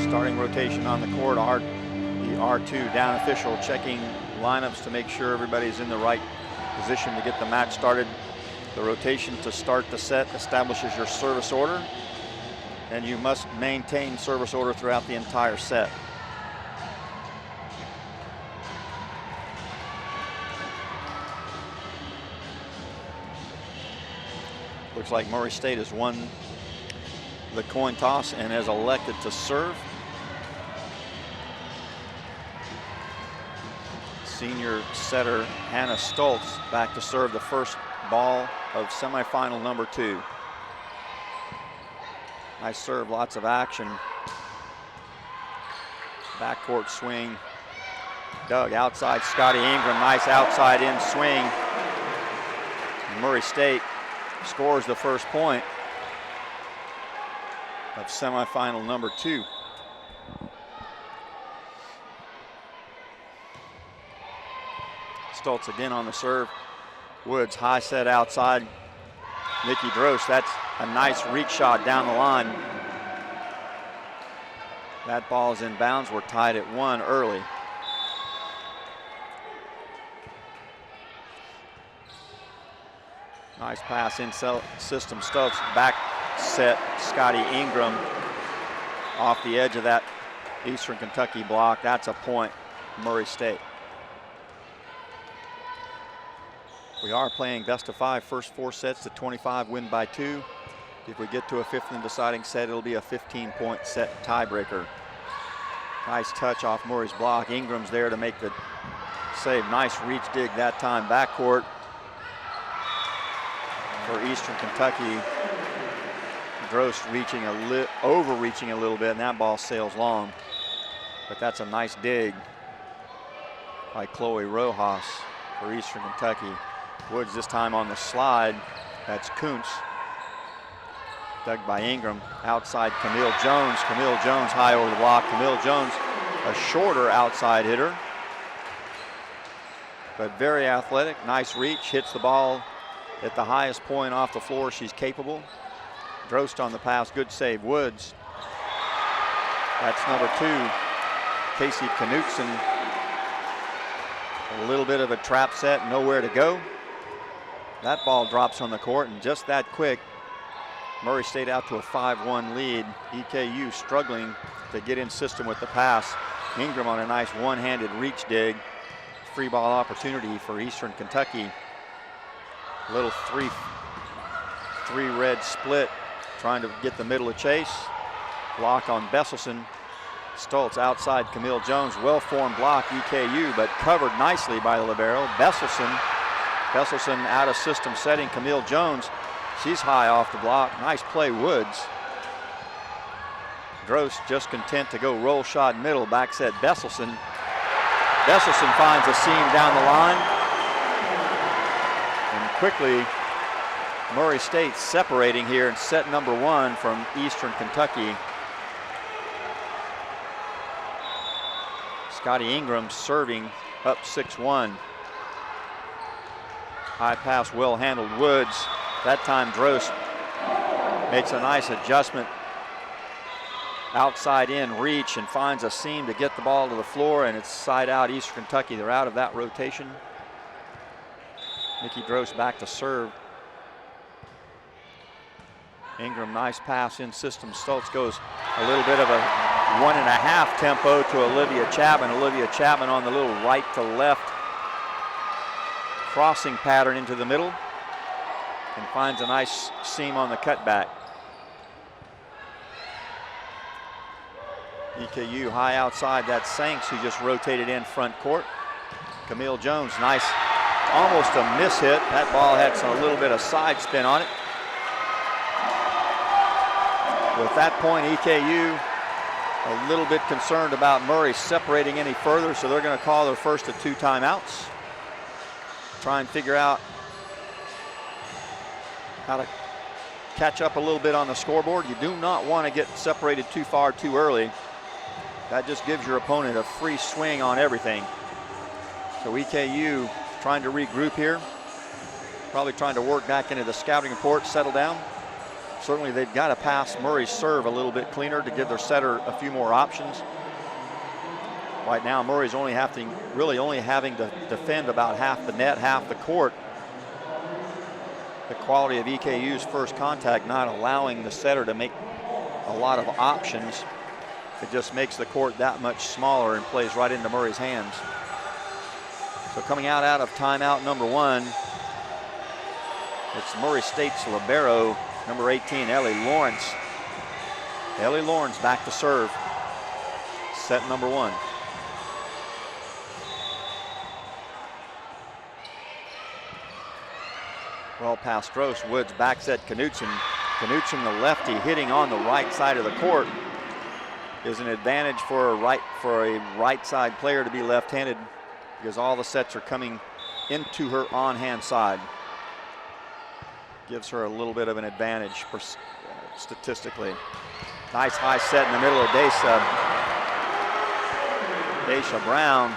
Starting rotation on the court. The R2 down official checking lineups to make sure everybody's in the right position to get the match started. The rotation to start the set establishes your service order, and you must maintain service order throughout the entire set. Looks like Murray State has won the coin toss and has elected to serve. Senior setter Hannah Stults back to serve the first ball of semifinal number 2. Nice serve, lots of action. Backcourt swing. Dug outside, Scotty Ingram, nice outside in swing. Murray State scores the first point of semifinal number 2. Stults again on the serve. Woods high set outside. Nikki Drost, that's a nice reach shot down the line. That ball is in bounds. We're tied at 1 early. Nice pass in system. Stults back set Scotty Ingram off the edge of that Eastern Kentucky block. That's a point, Murray State. We are playing best of 5, first 4 sets to 25, win by 2. If we get to a 5th and deciding set, it'll be a 15-point set tiebreaker. Nice touch off Murray's block. Ingram's there to make the save. Nice reach dig that time. Backcourt for Eastern Kentucky. Drost overreaching a little bit, and that ball sails long. But that's a nice dig by Chloe Rojas for Eastern Kentucky. Woods this time on the slide. That's Kunz. Dug by Ingram. Outside Camille Jones. Camille Jones high over the block. Camille Jones, a shorter outside hitter, but very athletic. Nice reach. Hits the ball at the highest point off the floor she's capable. Drost on the pass. Good save. Woods. That's number 2. Casey Knutson. A little bit of a trap set. Nowhere to go. That ball drops on the court, and just that quick, Murray State out to a 5-1 lead. EKU struggling to get in system with the pass. Ingram on a nice one-handed reach dig. Free ball opportunity for Eastern Kentucky. A little three red split, trying to get the middle of chase. Block on Besselson. Stults outside Camille Jones. Well-formed block, EKU, but covered nicely by the Libero. Besselson out of system setting. Camille Jones, she's high off the block. Nice play, Woods. Drost just content to go roll shot middle. Back set Besselson. Besselson finds a seam down the line. And quickly, Murray State separating here in set number 1 from Eastern Kentucky. Scotty Ingram serving up 6-1. High pass, well handled. Woods. That time Drost makes a nice adjustment. Outside in reach and finds a seam to get the ball to the floor, and it's side out Eastern Kentucky. They're out of that rotation. Nikki Drost back to serve. Ingram, nice pass in system. Stults goes a little bit of a 1.5 tempo to Olivia Chapman. Olivia Chapman on the little right to left crossing pattern into the middle and finds a nice seam on the cutback. EKU high outside. That's Sanks, who just rotated in front court. Camille Jones, nice, almost a miss hit. That ball had a little bit of side spin on it. With that point, EKU a little bit concerned about Murray separating any further, so they're going to call their first of 2 timeouts. Try and figure out how to catch up a little bit on the scoreboard. You do not want to get separated too far too early. That just gives your opponent a free swing on everything. So EKU trying to regroup here. Probably trying to work back into the scouting report, settle down. Certainly they've got to pass Murray's serve a little bit cleaner to give their setter a few more options. Right now, Murray's really only having to defend about half the net, half the court. The quality of EKU's first contact not allowing the setter to make a lot of options. It just makes the court that much smaller and plays right into Murray's hands. So coming out of timeout number 1, it's Murray State's Libero, number 18, Ellie Lorenz. Ellie Lorenz back to serve. Set number 1. Well past Gross. Woods backs at Knutson. Knutson, the lefty, hitting on the right side of the court, is an advantage for a right side player to be left-handed, because all the sets are coming into her on-hand side. Gives her a little bit of an advantage statistically. Nice high set in the middle of Daisha Brown.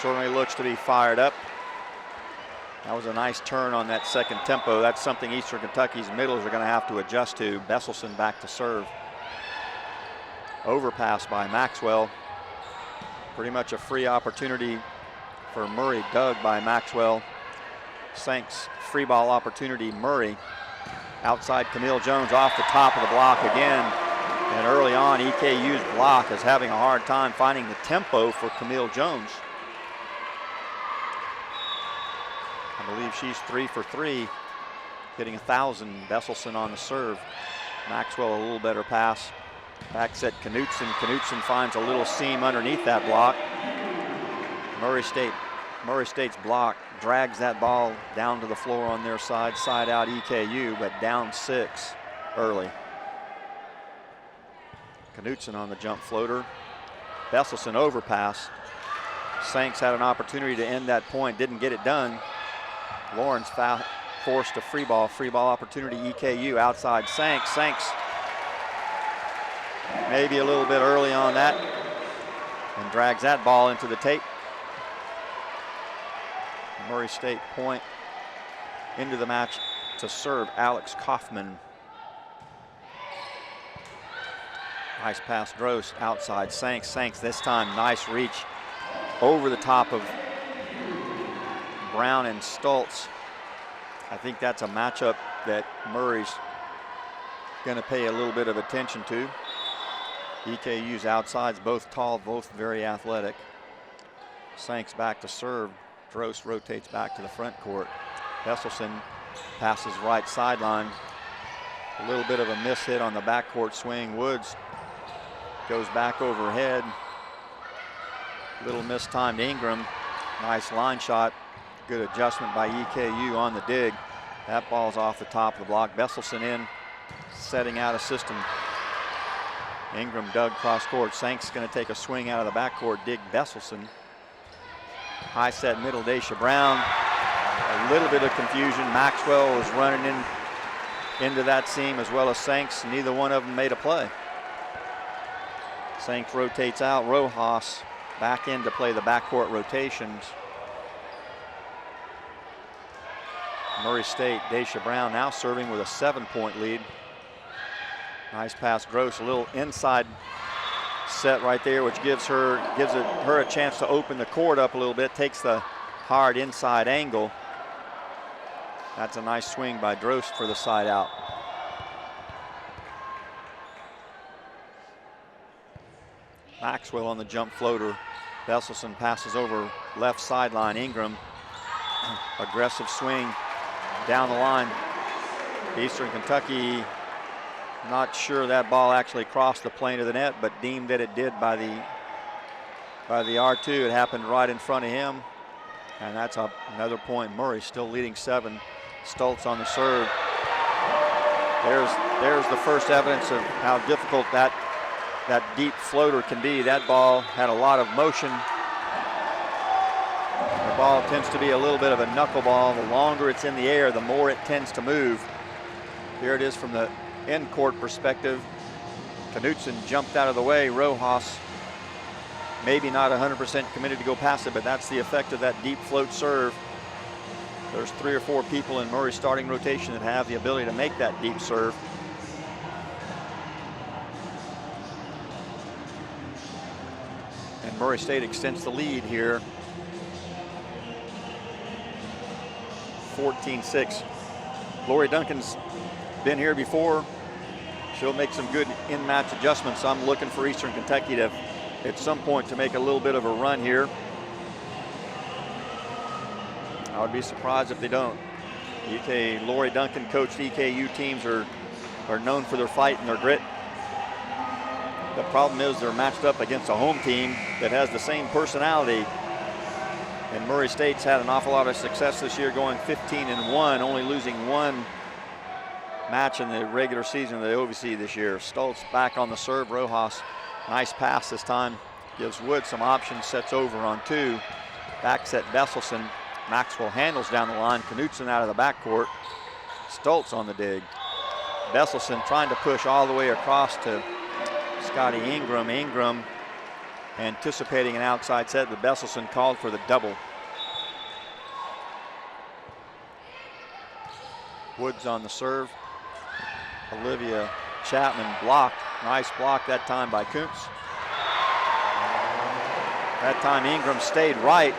Certainly looks to be fired up. That was a nice turn on that second tempo. That's something Eastern Kentucky's middles are going to have to adjust to. Meselson back to serve. Overpass by Maxwell. Pretty much a free opportunity for Murray, dug by Maxwell. Sanks free ball opportunity, Murray. Outside Camille Jones off the top of the block again. And early on, EKU's block is having a hard time finding the tempo for Camille Jones. I believe she's 3 for 3, hitting 1,000. Besselson on the serve. Maxwell a little better pass. Back set Knutson. Knutson finds a little seam underneath that block. Murray State's block drags that ball down to the floor on their side. Side out EKU, but down 6 early. Knutson on the jump floater. Besselson overpass. Sanks had an opportunity to end that point, didn't get it done. Lorenz forced a free ball opportunity, EKU outside Sanks. Sanks maybe a little bit early on that and drags that ball into the tape. Murray State point into the match to serve Alex Kaufman. Nice pass, Gross outside Sanks. Sanks this time, nice reach over the top of Brown and Stults. I think that's a matchup that Murray's going to pay a little bit of attention to. EKU's outsides, both tall, both very athletic. Sanks back to serve. Gross rotates back to the front court. Besselson passes right sideline. A little bit of a miss hit on the backcourt swing. Woods goes back overhead. Little mistimed Ingram. Nice line shot. Good adjustment by EKU on the dig. That ball's off the top of the block. Besselson in, setting out a system. Ingram dug cross court. Sanks going to take a swing out of the backcourt. Dig Besselson. High set middle, Daisha Brown. A little bit of confusion. Maxwell was running into that seam as well as Sanks. Neither one of them made a play. Sanks rotates out. Rojas back in to play the backcourt rotations. Murray State, Daisha Brown now serving with a 7-point lead. Nice pass, Gross, a little inside set right there, which gives her a chance to open the court up a little bit, takes the hard inside angle. That's a nice swing by Drost for the side out. Maxwell on the jump floater. Besselson passes over left sideline. Ingram, aggressive swing down the line. Eastern Kentucky, not sure that ball actually crossed the plane of the net, but deemed that it did by the R2. It happened right in front of him, and that's another point. Murray still leading 7. Stults on the serve. There's the first evidence of how difficult that deep floater can be. That ball had a lot of motion. The ball tends to be a little bit of a knuckleball. The longer it's in the air, the more it tends to move. Here it is from the end court perspective. Knutson jumped out of the way. Rojas maybe not 100% committed to go past it, but that's the effect of that deep float serve. There's 3 or 4 people in Murray's starting rotation that have the ability to make that deep serve. And Murray State extends the lead here. 14-6. Lori Duncan's been here before. She'll make some good in-match adjustments. I'm looking for Eastern Kentucky to, at some point, to make a little bit of a run here. I would be surprised if they don't. Lori Duncan coached EKU teams are known for their fight and their grit. The problem is they're matched up against a home team that has the same personality. And Murray State's had an awful lot of success this year, going 15-1, only losing 1 match in the regular season of the OVC this year. Stults back on the serve. Rojas, nice pass this time. Gives Wood some options, sets over on 2. Back set Meselson. Maxwell handles down the line. Knutson out of the backcourt. Stults on the dig. Besselson trying to push all the way across to Scotty Ingram. Ingram anticipating an outside set, but Besselson called for the double. Woods on the serve. Livia Chapman blocked. Nice block that time by Kunz. That time Ingram stayed right.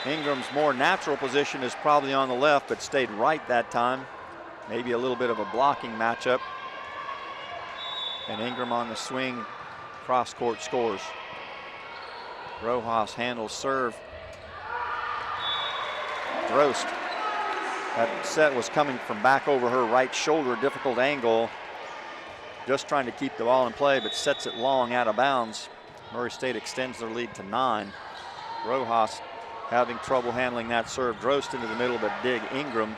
Ingram's more natural position is probably on the left, but stayed right that time. Maybe a little bit of a blocking matchup. And Ingram on the swing, cross-court scores. Rojas handles serve. Drost. That set was coming from back over her right shoulder, difficult angle. Just trying to keep the ball in play, but sets it long out of bounds. Murray State extends their lead to 9. Rojas having trouble handling that serve. Drost into the middle, but dig Ingram.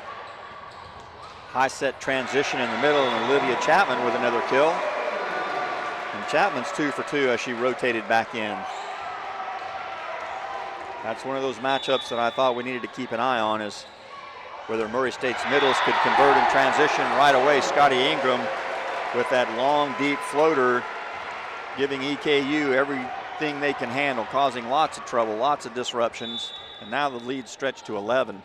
High set transition in the middle, and Livia Chapman with another kill. And Chapman's 2 for 2 as she rotated back in. That's one of those matchups that I thought we needed to keep an eye on, is whether Murray State's middles could convert in transition right away. Scotty Ingram with that long, deep floater, giving EKU everything they can handle, causing lots of trouble, lots of disruptions. And now the lead stretched to 11.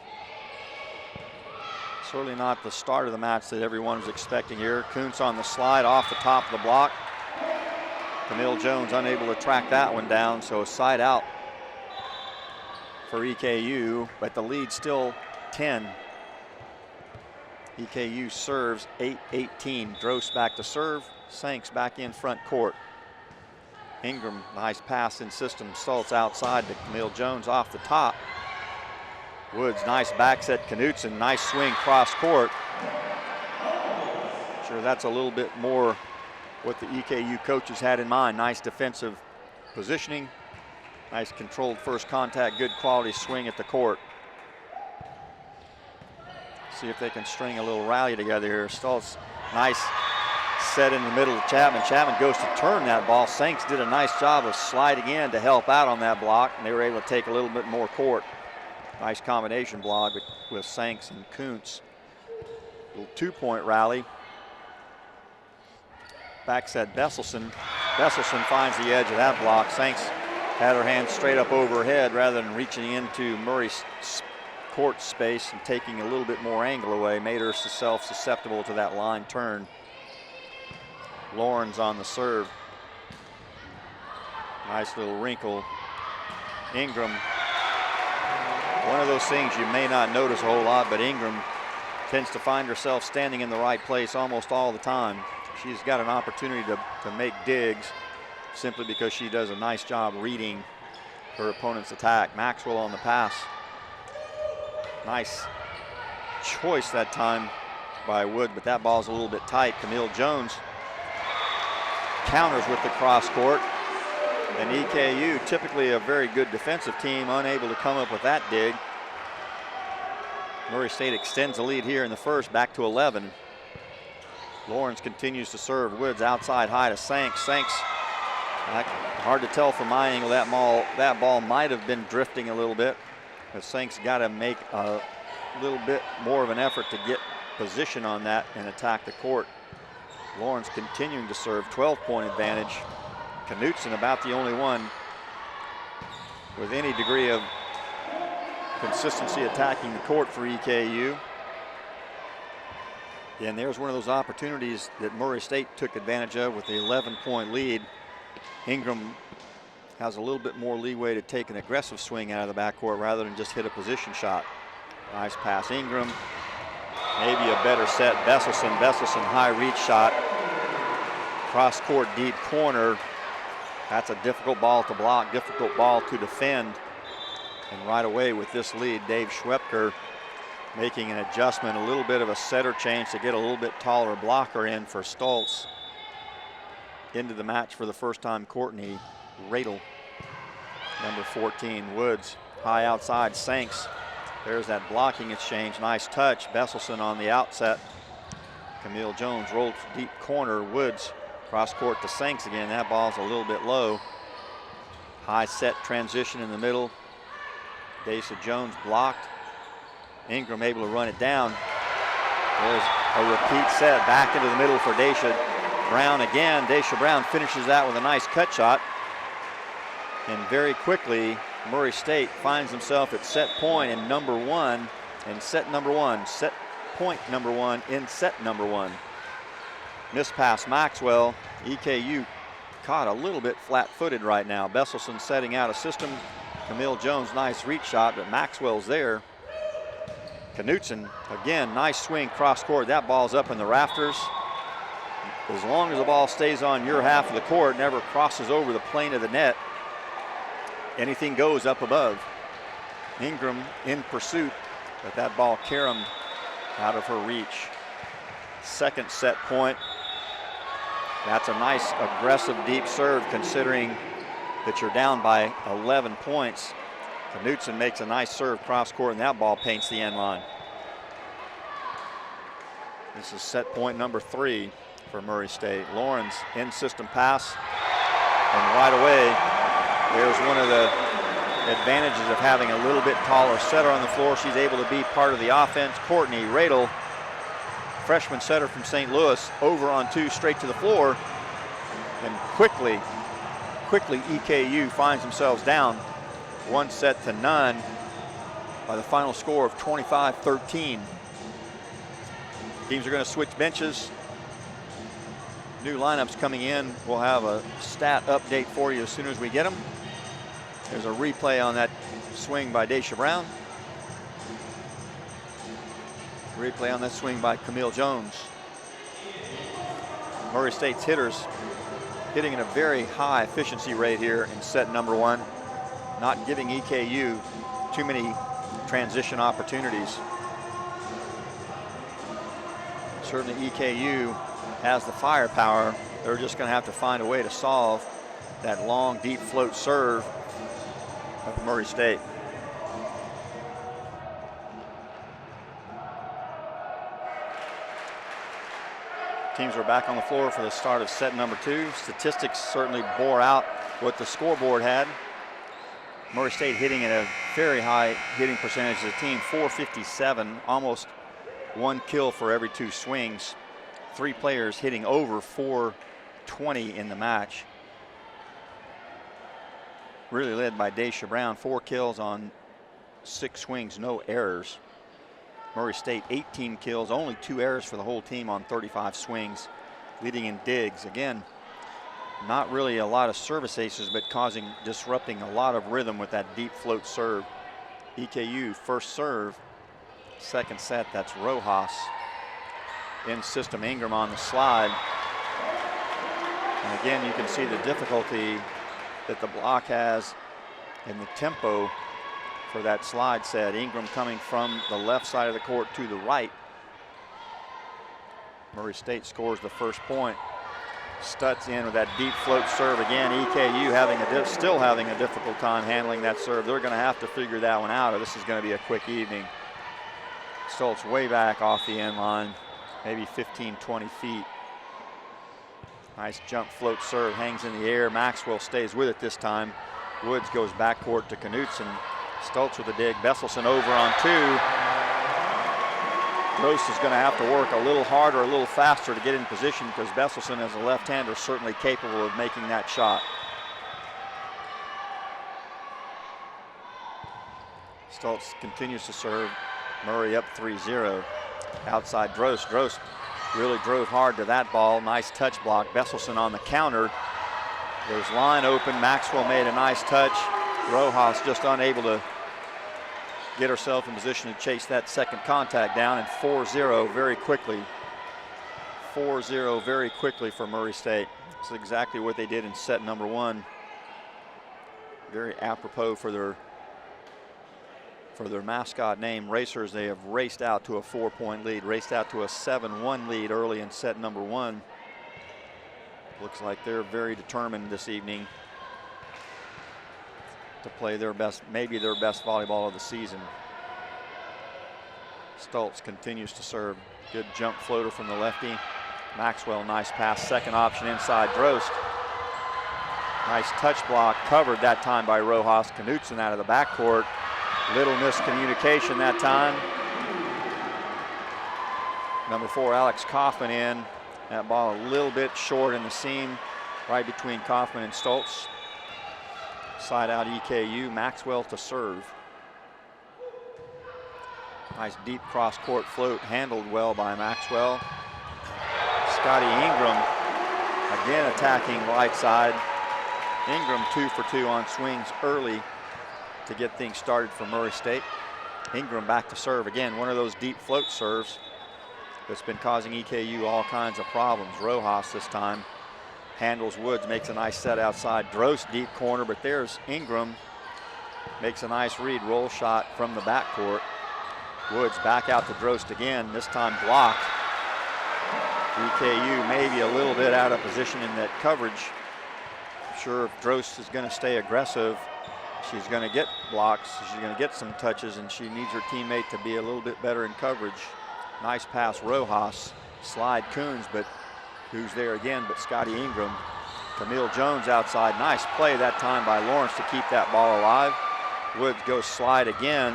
Certainly not the start of the match that everyone was expecting here. Kunz on the slide off the top of the block. Camille Jones unable to track that one down, so a side out for EKU, but the lead still 10. EKU serves 8-18. Drost back to serve. Sanks back in front court. Ingram, nice pass in system. Stults outside to Camille Jones off the top. Woods, nice back set. Knutson, nice swing cross court. Sure, that's a little bit more what the EKU coaches had in mind. Nice defensive positioning. Nice controlled first contact, good quality swing at the court. See if they can string a little rally together here. Stults, nice set in the middle of Chapman. Chapman goes to turn that ball. Sanks did a nice job of sliding in to help out on that block, and they were able to take a little bit more court. Nice combination block with Sanks and Kunz. Little 2-point rally. Back set Besselson. Besselson finds the edge of that block. Sanks had her hand straight up over her head rather than reaching into Murray's court space and taking a little bit more angle away, made herself susceptible to that line turn. Lorenz on the serve. Nice little wrinkle. Ingram. One of those things you may not notice a whole lot, but Ingram tends to find herself standing in the right place almost all the time. She's got an opportunity to make digs simply because she does a nice job reading her opponent's attack. Maxwell on the pass. Nice choice that time by Wood, but that ball's a little bit tight. Camille Jones counters with the cross court. And EKU, typically a very good defensive team, unable to come up with that dig. Murray State extends the lead here in the first, back to 11. Lorenz continues to serve. Woods outside high to Sanks. Sanks, hard to tell from my angle, that ball might have been drifting a little bit. But Sanks got to make a little bit more of an effort to get position on that and attack the court. Lorenz continuing to serve, 12-point advantage. Knutson about the only one with any degree of consistency attacking the court for EKU. And there's one of those opportunities that Murray State took advantage of with the 11-point lead. Ingram has a little bit more leeway to take an aggressive swing out of the backcourt rather than just hit a position shot. Nice pass, Ingram. Maybe a better set, Meselson. Meselson, high reach shot. Cross court, deep corner. That's a difficult ball to block, difficult ball to defend. And right away with this lead, Dave Schwepker making an adjustment, a little bit of a setter change to get a little bit taller blocker in for Stults. Into the match for the first time, Courtney Radel. Number 14, Woods, high outside, Sanks. There's that blocking exchange, nice touch. Besselson on the outset. Camille Jones rolled deep corner, Woods cross court to Sanks again. That ball's a little bit low. High set transition in the middle. Daisha Jones blocked. Ingram able to run it down. There's a repeat set back into the middle for Daisha Brown again. Daisha Brown finishes that with a nice cut shot. And very quickly, Murray State finds himself at set point in number one, and set number one, set point number one in set number one. Miss pass Maxwell. EKU caught a little bit flat-footed right now. Besselson setting out a system. Camille Jones, nice reach shot, but Maxwell's there. Knutson, again, nice swing cross court. That ball's up in the rafters. As long as the ball stays on your half of the court, never crosses over the plane of the net, anything goes up above. Ingram in pursuit, but that ball caromed out of her reach. Second set point. That's a nice aggressive deep serve considering that you're down by 11 points. Knutson makes a nice serve cross court, and that ball paints the end line. This is set point number 3 for Murray State. Lorenz in system pass, and right away there's one of the advantages of having a little bit taller setter on the floor. She's able to be part of the offense. Courtney Radel, freshman setter from St. Louis, over on 2 straight to the floor, and quickly EKU finds themselves down 1-0 by the final score of 25-13. Teams are going to switch benches. New lineups coming in. We'll have a stat update for you as soon as we get them. There's a replay on that swing by Daisha Brown. Replay on that swing by Camille Jones. Murray State's hitters hitting at a very high efficiency rate here in set number 1. Not giving EKU too many transition opportunities. Certainly EKU has the firepower. They're just going to have to find a way to solve that long, deep float serve of Murray State. Teams are back on the floor for the start of set number 2. Statistics certainly bore out what the scoreboard had. Murray State hitting at a very high hitting percentage as a team, 457, almost 1 kill for every 2 swings. 3 players hitting over 420 in the match. Really led by Daisha Brown, 4 kills on 6 swings, no errors. Murray State 18 kills, only 2 errors for the whole team on 35 swings, leading in digs. Again, not really a lot of service aces, but disrupting a lot of rhythm with that deep float serve. EKU first serve, second set, that's Rojas. In system, Ingram on the slide. And again, you can see the difficulty that the block has and the tempo for that slide set. Ingram coming from the left side of the court to the right. Murray State scores the first point. Stults in with that deep float serve again. EKU still having a difficult time handling that serve. They're going to have to figure that one out, or this is going to be a quick evening. Stults way back off the end line, maybe 15, 20 feet. Nice jump float serve, hangs in the air. Maxwell stays with it this time. Woods goes backcourt to Knutson. Stults with a dig. Meselson over on 2. Gross is going to have to work a little harder, a little faster to get in position, because Meselson, as a left-hander, is certainly capable of making that shot. Stults continues to serve. Murray up 3-0. Outside Drost. Drost really drove hard to that ball. Nice touch block. Meselson on the counter. There's line open. Maxwell made a nice touch. Rojas just unable to get herself in position to chase that second contact down, and 4-0 very quickly. 4-0 very quickly for Murray State. It's exactly what they did in set number one. Very apropos for their mascot name, Racers. They have raced out to a 4-point lead, raced out to a 7-1 lead early in set number one. Looks like they're very determined this evening to play their best, maybe their best volleyball of the season. Stults continues to serve. Good jump floater from the lefty. Maxwell, nice pass, second option inside Drost. Nice touch block, covered that time by Rojas. Knutson out of the backcourt. Little miscommunication that time. Number 4, Alex Kaufman in. That ball a little bit short in the seam, right between Kaufman and Stults. Side out EKU, Maxwell to serve. Nice deep cross court float, handled well by Maxwell. Scotty Ingram again attacking right side. Ingram 2 for 2 on swings early to get things started for Murray State. Ingram back to serve again, one of those deep float serves that's been causing EKU all kinds of problems. Rojas this time handles Woods, makes a nice set outside. Drost deep corner, but there's Ingram. Makes a nice read, roll shot from the backcourt. Woods back out to Drost again, this time blocked. EKU maybe a little bit out of position in that coverage. Sure, if Drost is going to stay aggressive, she's going to get blocks, she's going to get some touches, and she needs her teammate to be a little bit better in coverage. Nice pass, Rojas. Slide Kunz, but who's there again but Scotty Ingram. Camille Jones outside. Nice play that time by Lorenz to keep that ball alive. Woods goes slide again.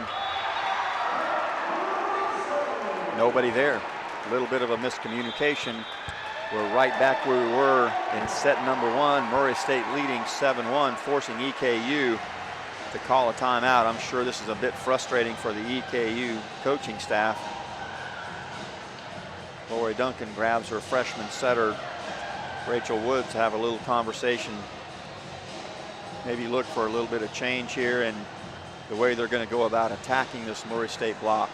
Nobody there. A little bit of a miscommunication. We're right back where we were in set number one. Murray State leading 7-1, forcing EKU to call a timeout. I'm sure this is a bit frustrating for the EKU coaching staff. Lori Duncan grabs her freshman setter, Rachel Woods, to have a little conversation. Maybe look for a little bit of change here in the way they're going to go about attacking this Murray State block.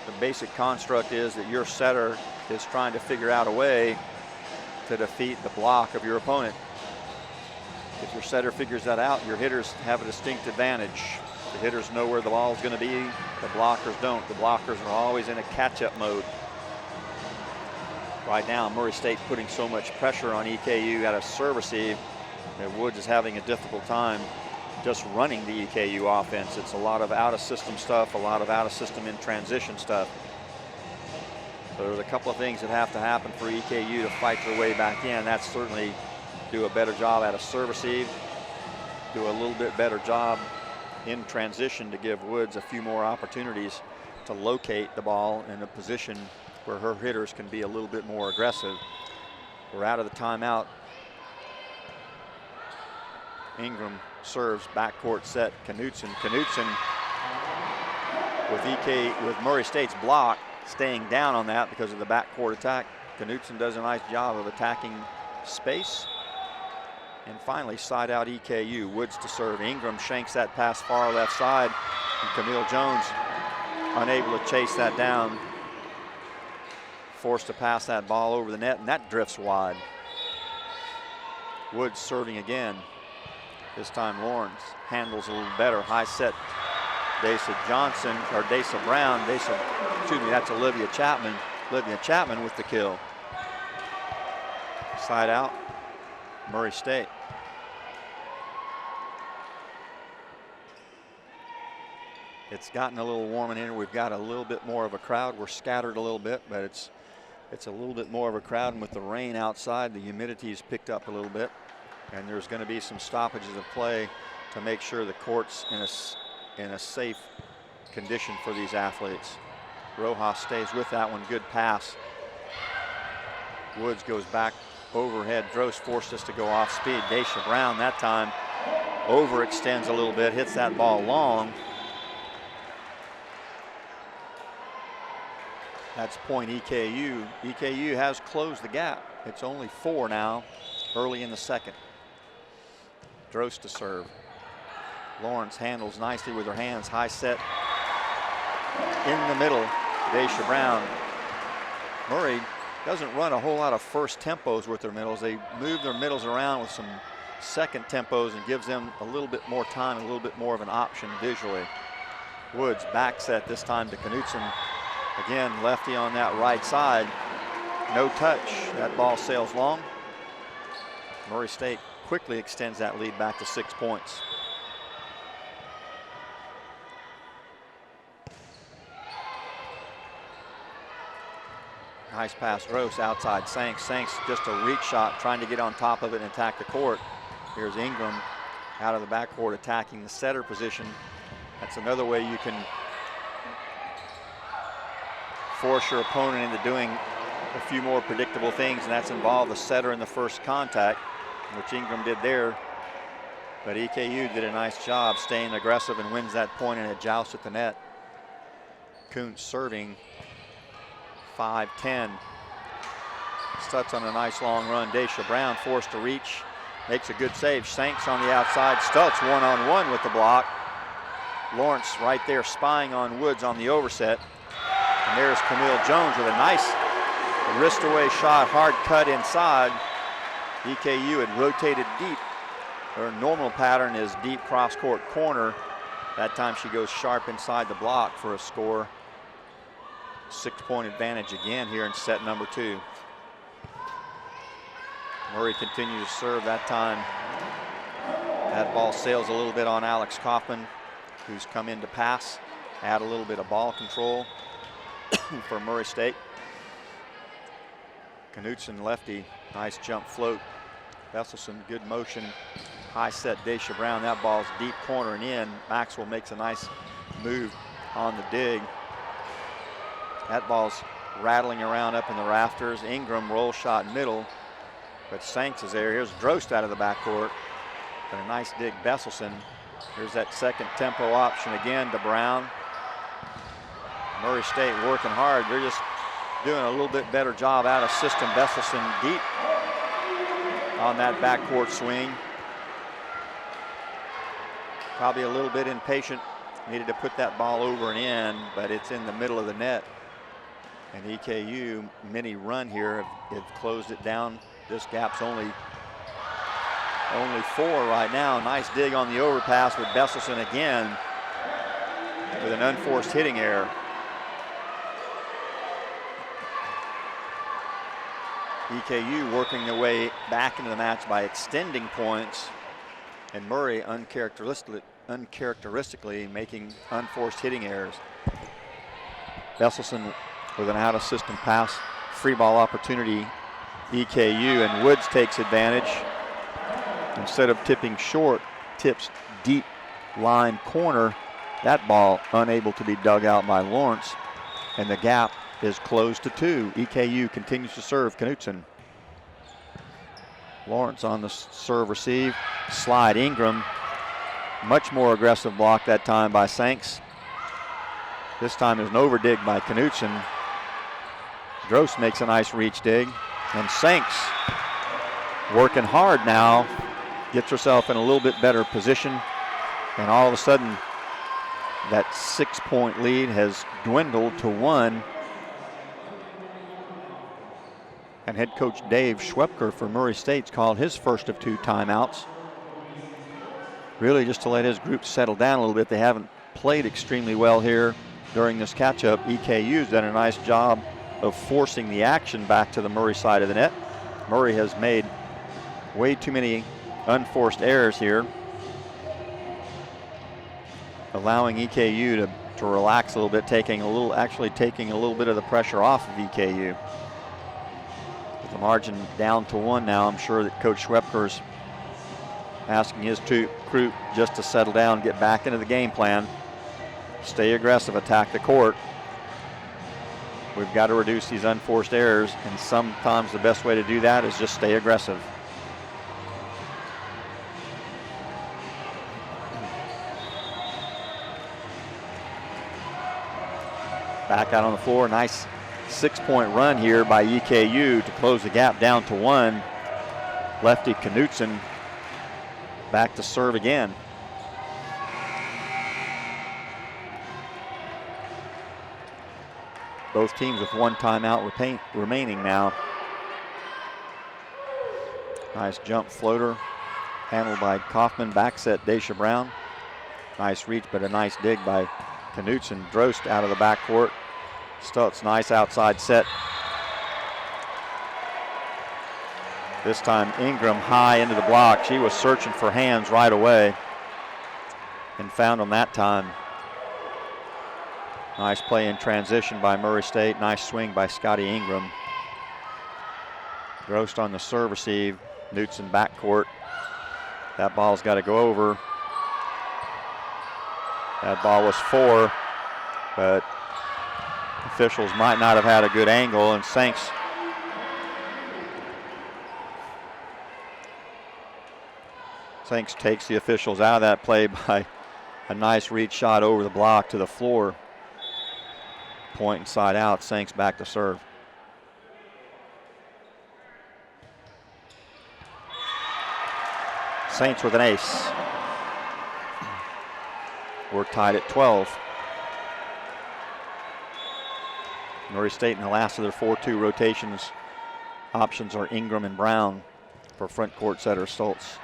The basic construct is that your setter is trying to figure out a way to defeat the block of your opponent. If your setter figures that out, your hitters have a distinct advantage. The hitters know where the ball is going to be. The blockers don't. The blockers are always in a catch-up mode. Right now, Murray State putting so much pressure on EKU at a serve receive that Woods is having a difficult time just running the EKU offense. It's a lot of out-of-system stuff, a lot of out-of-system in transition stuff. So there's a couple of things that have to happen for EKU to fight their way back in. That's certainly do a better job at a serve receive, do a little bit better job in transition to give Woods a few more opportunities to locate the ball in a position where her hitters can be a little bit more aggressive. We're out of the timeout. Ingram serves, backcourt set, Knutson. Knutson with Murray State's block, staying down on that because of the backcourt attack. Knutson does a nice job of attacking space. And finally, side out EKU, Woods to serve. Ingram shanks that pass far left side, and Camille Jones unable to chase that down. Forced to pass that ball over the net, and that drifts wide. Woods serving again. This time Lorenz handles a little better. High set, Desa Johnson, or Desa Brown. Excuse me, that's Livia Chapman. Livia Chapman with the kill. Side out, Murray State. It's gotten a little warm in here. We've got a little bit more of a crowd. We're scattered a little bit, but it's a little bit more of a crowd, and with the rain outside, the humidity's picked up a little bit, and there's going to be some stoppages of play to make sure the court's in a safe condition for these athletes. Rojas stays with that one. Good pass. Woods goes back overhead. Drost forced us to go off speed. Daisha Brown that time overextends a little bit, hits that ball long. That's point EKU. EKU has closed the gap. It's only 4 now, early in the second. Drost to serve. Lorenz handles nicely with her hands. High set in the middle. Daisha Brown. Murray doesn't run a whole lot of first tempos with their middles. They move their middles around with some second tempos and gives them a little bit more time, a little bit more of an option visually. Woods back set this time to Knutson. Again, lefty on that right side. No touch. That ball sails long. Murray State quickly extends that lead back to 6 points. Nice pass, Gross outside Sanks. Sanks just a reach shot, trying to get on top of it and attack the court. Here's Ingram out of the backcourt attacking the setter position. That's another way you can force your opponent into doing a few more predictable things, and that's involved the setter in the first contact, which Ingram did there. But EKU did a nice job staying aggressive and wins that point in a joust at the net. Kunz serving 5-10. Stults on a nice long run. Daisha Brown forced to reach, makes a good save. Sanks on the outside. Stults one-on-one with the block. Lawrence right there spying on Woods on the overset. And there's Camille Jones with a nice wrist away shot, hard cut inside. EKU had rotated deep. Her normal pattern is deep cross court corner. That time she goes sharp inside the block for a score. 6-point advantage again here in set number 2. Murray continues to serve that time. That ball sails a little bit on Alex Kaufman, who's come in to pass, add a little bit of ball control for Murray State. Knutson lefty, nice jump float. Meselson, good motion. High set Daisha Brown, that ball's deep corner and in. Maxwell makes a nice move on the dig. That ball's rattling around up in the rafters. Ingram roll shot middle, but Sanks is there. Here's Drost out of the backcourt. But a nice dig, Besselson. Here's that second tempo option again to Brown. Murray State working hard. They're just doing a little bit better job out of system. Besselson deep on that backcourt swing. Probably a little bit impatient. Needed to put that ball over and in, but it's in the middle of the net. And EKU mini run here have closed it down. This gap's only 4 right now. Nice dig on the overpass with Besselson again with an unforced hitting error. EKU working their way back into the match by extending points, and Murray uncharacteristically making unforced hitting errors. Meselson with an out-of-system pass, free ball opportunity, EKU, and Woods takes advantage. Instead of tipping short, tips deep line corner. That ball unable to be dug out by Lawrence, and the gap is closed to 2. EKU continues to serve. Knutson. Lawrence on the serve receive. Slide Ingram. Much more aggressive block that time by Sanks. This time is an over dig by Knutson. Drost makes a nice reach dig. And Sanks working hard now. Gets herself in a little bit better position. And all of a sudden, that 6-point lead has dwindled to 1. And head coach Dave Schwepker for Murray State's called his first of 2 timeouts. Really just to let his group settle down a little bit. They haven't played extremely well here during this catch-up. EKU's done a nice job of forcing the action back to the Murray side of the net. Murray has made way too many unforced errors here, allowing EKU to relax a little bit, taking a little bit of the pressure off of EKU. With the margin down to 1 now, I'm sure that Coach Schwepker's asking his crew just to settle down, get back into the game plan, stay aggressive, attack the court. We've got to reduce these unforced errors, and sometimes the best way to do that is just stay aggressive. Back out on the floor. Nice 6-point run here by EKU to close the gap down to 1. Lefty Knutson back to serve again. Both teams with 1 timeout remaining now. Nice jump floater handled by Kaufman. Back set Daisha Brown. Nice reach, but a nice dig by Knutson. Drost out of the backcourt. Stults, nice outside set. This time Ingram high into the block. She was searching for hands right away and found them that time. Nice play in transition by Murray State. Nice swing by Scotty Ingram. Drost on the serve receive. Knutson backcourt. That ball's got to go over. That ball was 4, but officials might not have had a good angle, and Sanks takes the officials out of that play by a nice reach shot over the block to the floor. Point inside out. Sanks back to serve. Saints with an ace. We're tied at 12. Murray State in the last of their 4-2 rotations. Options are Ingram and Brown for front court setter Stults.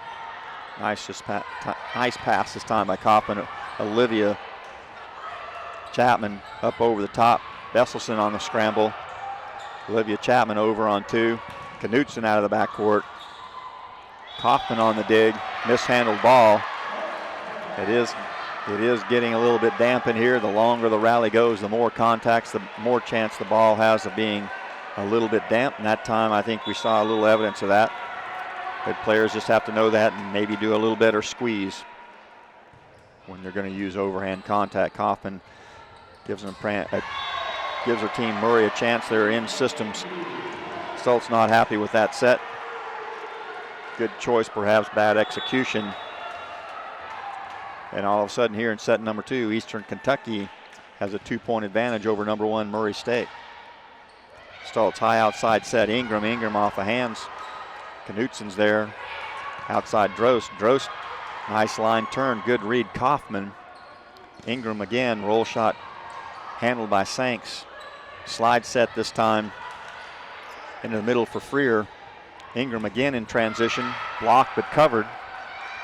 Nice pass this time by Kaufman. Livia. Chapman up over the top. Meselson on the scramble. Livia Chapman over on 2. Knutson out of the backcourt. Kaufman on the dig. Mishandled ball. It is getting a little bit damp in here. The longer the rally goes, the more contacts, the more chance the ball has of being a little bit damp. And that time I think we saw a little evidence of that. But players just have to know that and maybe do a little better squeeze when they're going to use overhand contact. Kaufman gives her team Murray a chance. They're in systems. Stults not happy with that set. Good choice, perhaps bad execution. And all of a sudden here in set number 2, Eastern Kentucky has a 2-point advantage over number 1 Murray State. Stults high outside set. Ingram off the hands. Knutson's there. Outside Drost. Nice line turn. Good read Kaufman. Ingram again. Roll shot handled by Sanks. Slide set this time into the middle for Freer. Ingram again in transition. Blocked but covered.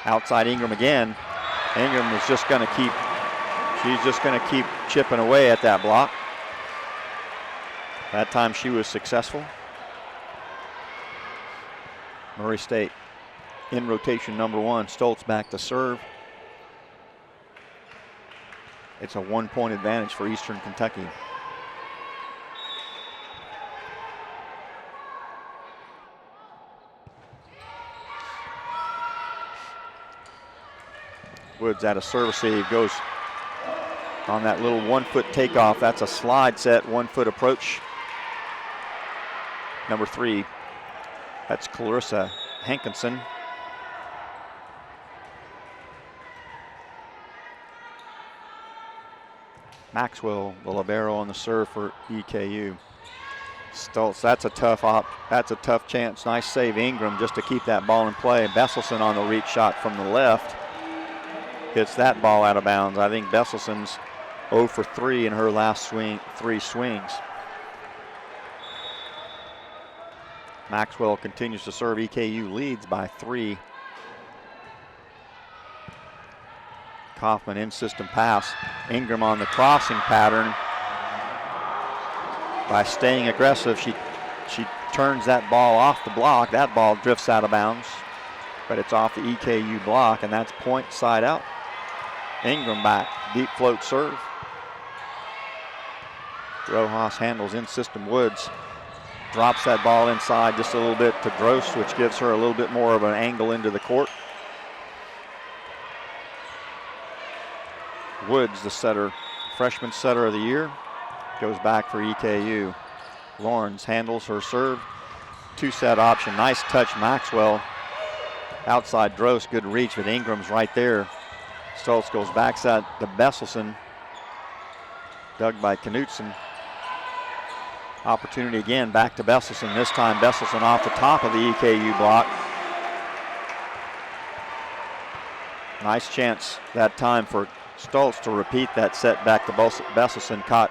Outside Ingram again. Ingram is just going to keep chipping away at that block. That time she was successful. Murray State in rotation number 1. Stults back to serve. It's a 1-point advantage for Eastern Kentucky. Woods at a serve receive, goes on that little 1-foot takeoff. That's a slide set, 1-foot approach. Number 3, that's Clarissa Hankinson. Maxwell, the libero on the serve for EKU. Stults, that's a tough chance. Nice save Ingram just to keep that ball in play. Meselson on the reach shot from the left. Hits that ball out of bounds. I think Messelson's 0 for 3 in her last 3 swings. Maxwell continues to serve. EKU leads by 3. Kaufman in system pass. Ingram on the crossing pattern. By staying aggressive, she turns that ball off the block. That ball drifts out of bounds, but it's off the EKU block, and that's point side out. Ingram back, deep float serve. Rojas handles in system. Woods drops that ball inside just a little bit to Drost, which gives her a little bit more of an angle into the court. Woods, the setter, freshman setter of the year, goes back for EKU. Lorenz handles her serve. 2-set option. Nice touch, Maxwell. Outside Drost, good reach, but Ingram's right there. Stults goes backside to Meselson. Dug by Knutson. Opportunity again, back to Meselson. This time Meselson off the top of the EKU block. Nice chance that time for Stults to repeat that set back to Meselson. Caught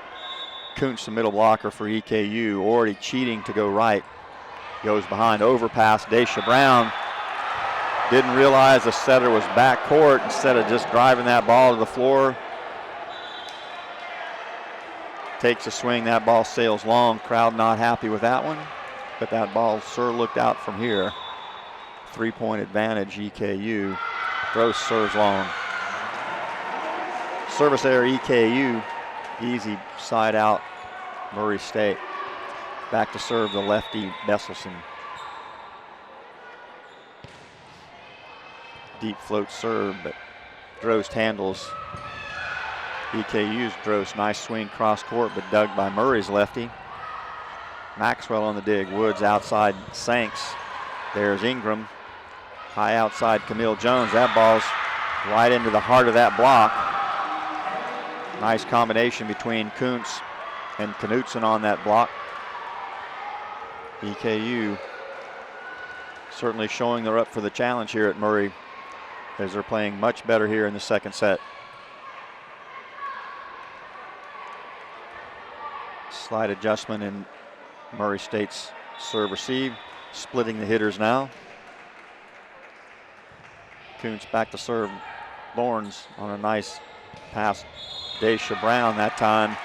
Kunz, the middle blocker for EKU, already cheating to go right. Goes behind, overpass, Daisha Brown. Didn't realize the setter was backcourt instead of just driving that ball to the floor. Takes a swing, that ball sails long. Crowd not happy with that one, but that ball sure looked out from here. 3-point advantage, EKU. Gross serves long. Service error, EKU. Easy side out, Murray State. Back to serve the lefty, Meselson. Deep float serve, but Drost handles. EKU's Drost, nice swing cross court, but dug by Murray's lefty. Maxwell on the dig, Woods outside Sanks. There's Ingram. High outside Camille Jones. That ball's right into the heart of that block. Nice combination between Kunz and Knutson on that block. EKU certainly showing they're up for the challenge here at Murray, as they're playing much better here in the second set. Slight adjustment in Murray State's serve receive, splitting the hitters now. Kunz back to serve. Lorenz on a nice pass. Daisha Brown that time.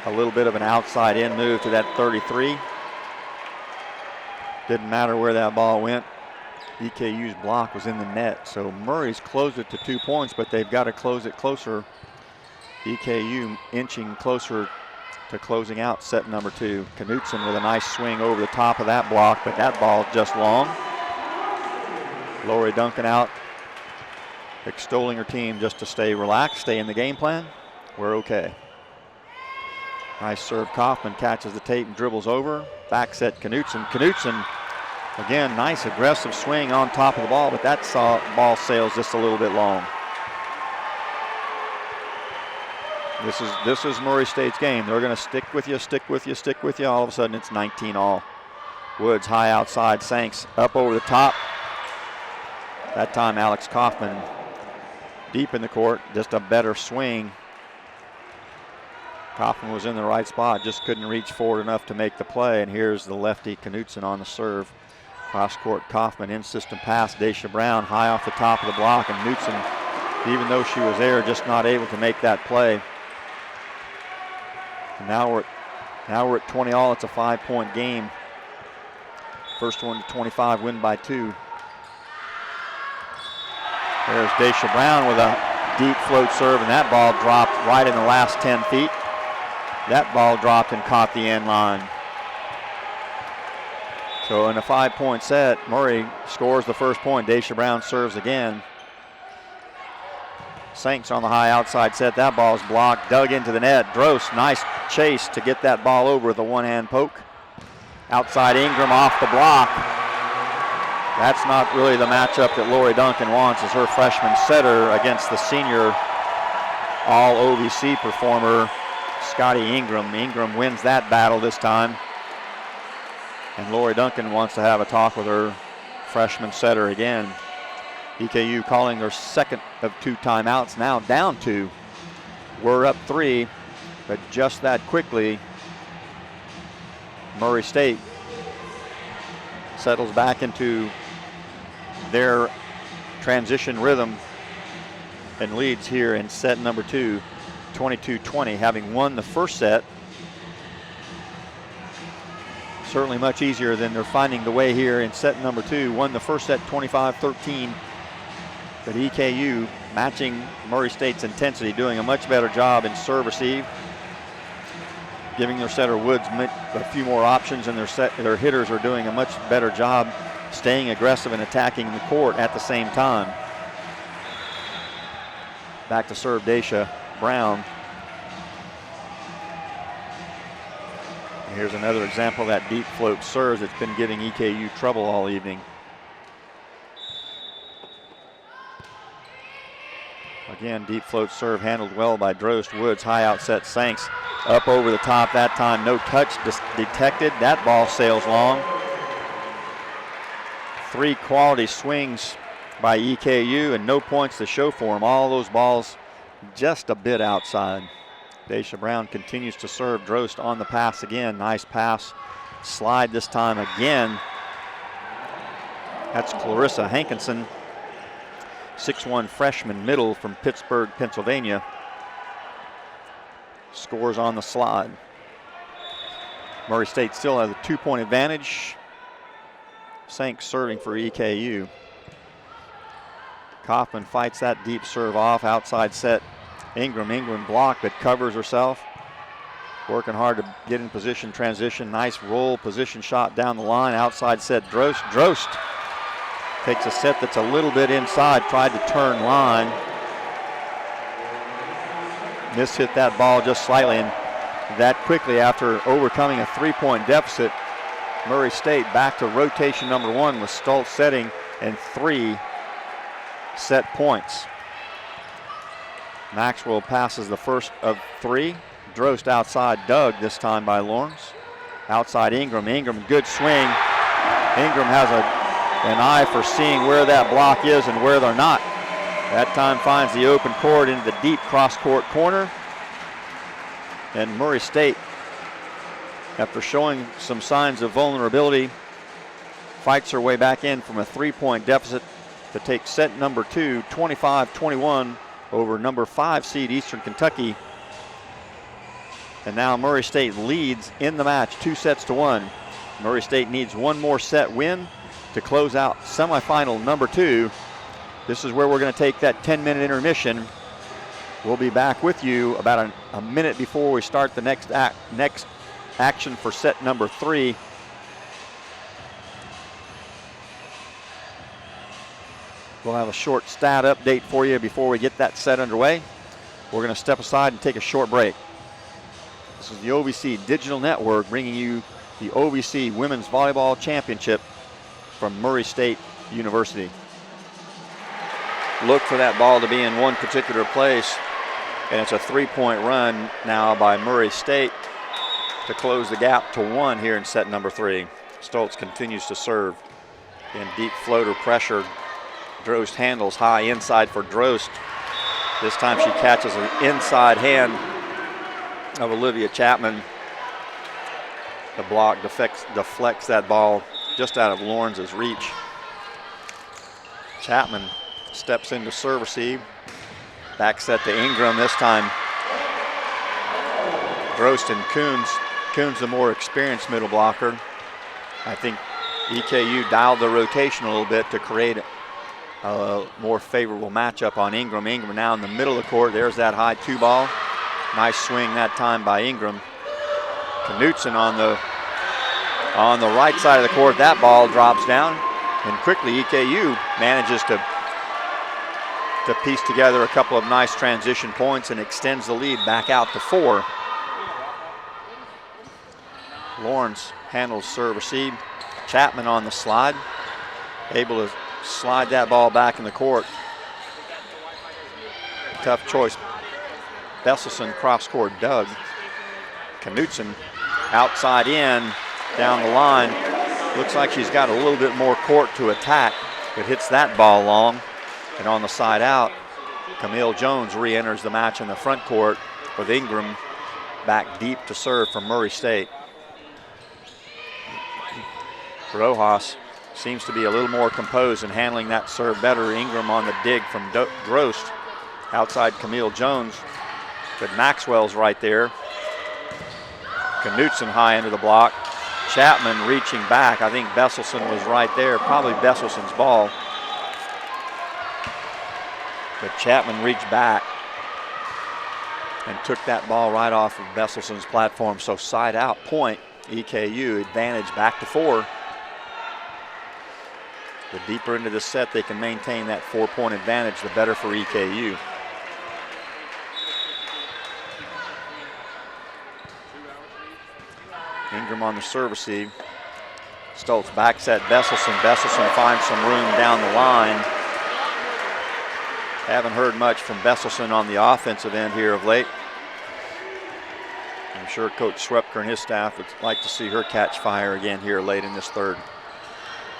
A little bit of an outside in move to that 33. Didn't matter where that ball went. EKU's block was in the net, so Murray's closed it to 2 points, but they've got to close it closer. EKU inching closer to closing out set number 2. Knutson with a nice swing over the top of that block, but that ball just long. Lori Duncan out, extolling her team just to stay relaxed, stay in the game plan. We're okay. Nice serve. Kaufman catches the tape and dribbles over. Back set Knutson. Knutson, again, nice aggressive swing on top of the ball, but that ball sails just a little bit long. This is Murray State's game. They're going to stick with you, stick with you, stick with you. All of a sudden, it's 19 all. Woods high outside. Sanks up over the top. That time, Alex Kaufman deep in the court. Just a better swing. Kaufman was in the right spot, just couldn't reach forward enough to make the play. And here's the lefty Knutson on the serve. Cross court Kaufman, in system pass. Daisha Brown high off the top of the block, and Knutson, even though she was there, just not able to make that play. And now we're at 20 all. It's a 5-point game. First one to 25, win by 2. There's Daisha Brown with a deep float serve, and that ball dropped right in the last 10 feet. That ball dropped and caught the end line. So in a 5-point set, Murray scores the first point. Daisha Brown serves again. Sanks on the high outside set. That ball is blocked, dug into the net. Drost, nice chase to get that ball over with a one-hand poke. Outside Ingram off the block. That's not really the matchup that Lori Duncan wants, as her freshman setter against the senior all OVC performer, Scotty Ingram. Ingram wins that battle this time. And Lori Duncan wants to have a talk with her freshman setter again. EKU calling their second of 2 timeouts, now down 2. We're up 3, but just that quickly, Murray State settles back into their transition rhythm and leads here in set number 2, 22-20, having won the first set. Certainly much easier than they're finding the way here in set number 2. Won the first set 25-13, but EKU matching Murray State's intensity, doing a much better job in serve receive, giving their setter Woods a few more options, and their hitters are doing a much better job staying aggressive and attacking the court at the same time. Back to serve Daisha Brown. And here's another example of that deep float serve that's been giving EKU trouble all evening. Again, deep float serve handled well by Drost. Woods, high outset, Sanks up over the top that time. No touch detected. That ball sails long. 3 quality swings by EKU and no points to show for them. All those balls just a bit outside. Daisha Brown continues to serve. Drost on the pass again. Nice pass. Slide this time again. That's Clarissa Hankinson, 6'1" freshman middle from Pittsburgh, Pennsylvania. Scores on the slide. Murray State still has a 2-point advantage. Sanks serving for EKU. Kaufman fights that deep serve off. Outside set. Ingram blocked, but covers herself. Working hard to get in position, transition. Nice roll position shot down the line. Outside set. Drost takes a set that's a little bit inside. Tried to turn line. Mishit that ball just slightly, and that quickly after overcoming a 3-point deficit, Murray State back to rotation number 1 with Stults setting and 3 set points. Maxwell passes the first of 3. Drost outside, dug this time by Lorenz. Outside Ingram, good swing. Ingram has an eye for seeing where that block is and where they're not. That time finds the open court into the deep cross-court corner. And Murray State, after showing some signs of vulnerability, fights her way back in from a 3-point deficit to take set number 2, 25-21 over number 5 seed Eastern Kentucky. And now Murray State leads in the match 2-1. Murray State needs one more set win to close out semifinal number 2. This is where we're going to take that 10-minute intermission. We'll be back with you about a minute before we start the next action for set number 3. We'll have a short stat update for you before we get that set underway. We're going to step aside and take a short break. This is the OVC Digital Network bringing you the OVC Women's Volleyball Championship from Murray State University. Look for that ball to be in one particular place, and it's a 3-point run now by Murray State to close the gap to 1 here in set number 3. Stults continues to serve in deep floater pressure. Drost handles high inside for Drost. This time she catches an inside hand of Olivia Chapman. The block deflects that ball just out of Lorenz's reach. Chapman steps into serve receive. Back set to Ingram this time. Drost and Kunz. Kunz the more experienced middle blocker. I think EKU dialed the rotation a little bit to create a more favorable matchup on Ingram. Ingram now in the middle of the court. There's that high 2 ball. Nice swing that time by Ingram. Knutson on the right side of the court. That ball drops down, and quickly EKU manages to piece together a couple of nice transition points and extends the lead back out to 4. Lorenz handles serve receive. Chapman on the slide, able to slide that ball back in the court. Tough choice. Meselson cross court dug. Knutson outside in, down the line. Looks like she's got a little bit more court to attack, but hits that ball long. And on the side out, Camille Jones re-enters the match in the front court with Ingram back deep to serve from Murray State. Rojas seems to be a little more composed and handling that serve better. Ingram on the dig from Drost. Outside Camille Jones, but Maxwell's right there. Knutson high into the block. Chapman reaching back. I think Besselson was right there, probably Besselson's ball. But Chapman reached back and took that ball right off of Besselson's platform. So side out point, EKU advantage back to 4. The deeper into the set they can maintain that 4-point advantage, the better for EKU. Ingram on the serve receive. Stults back set Besselson. Besselson finds some room down the line. Haven't heard much from Meselson on the offensive end here of late. I'm sure Coach Swepker and his staff would like to see her catch fire again here late in this third.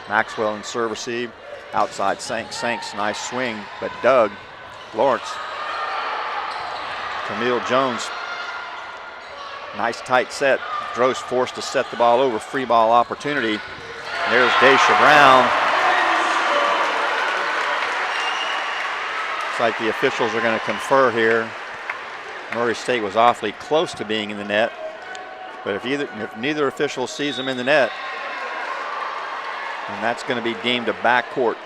Maxwell in serve receive. Outside Sanks. Sanks, nice swing, but Doug Lawrence. Camille Jones. Nice tight set. Drost forced to set the ball over. Free ball opportunity. There's Daisha Brown. Looks like the officials are going to confer here. Murray State was awfully close to being in the net, but if neither official sees them in the net, then that's going to be deemed a backcourt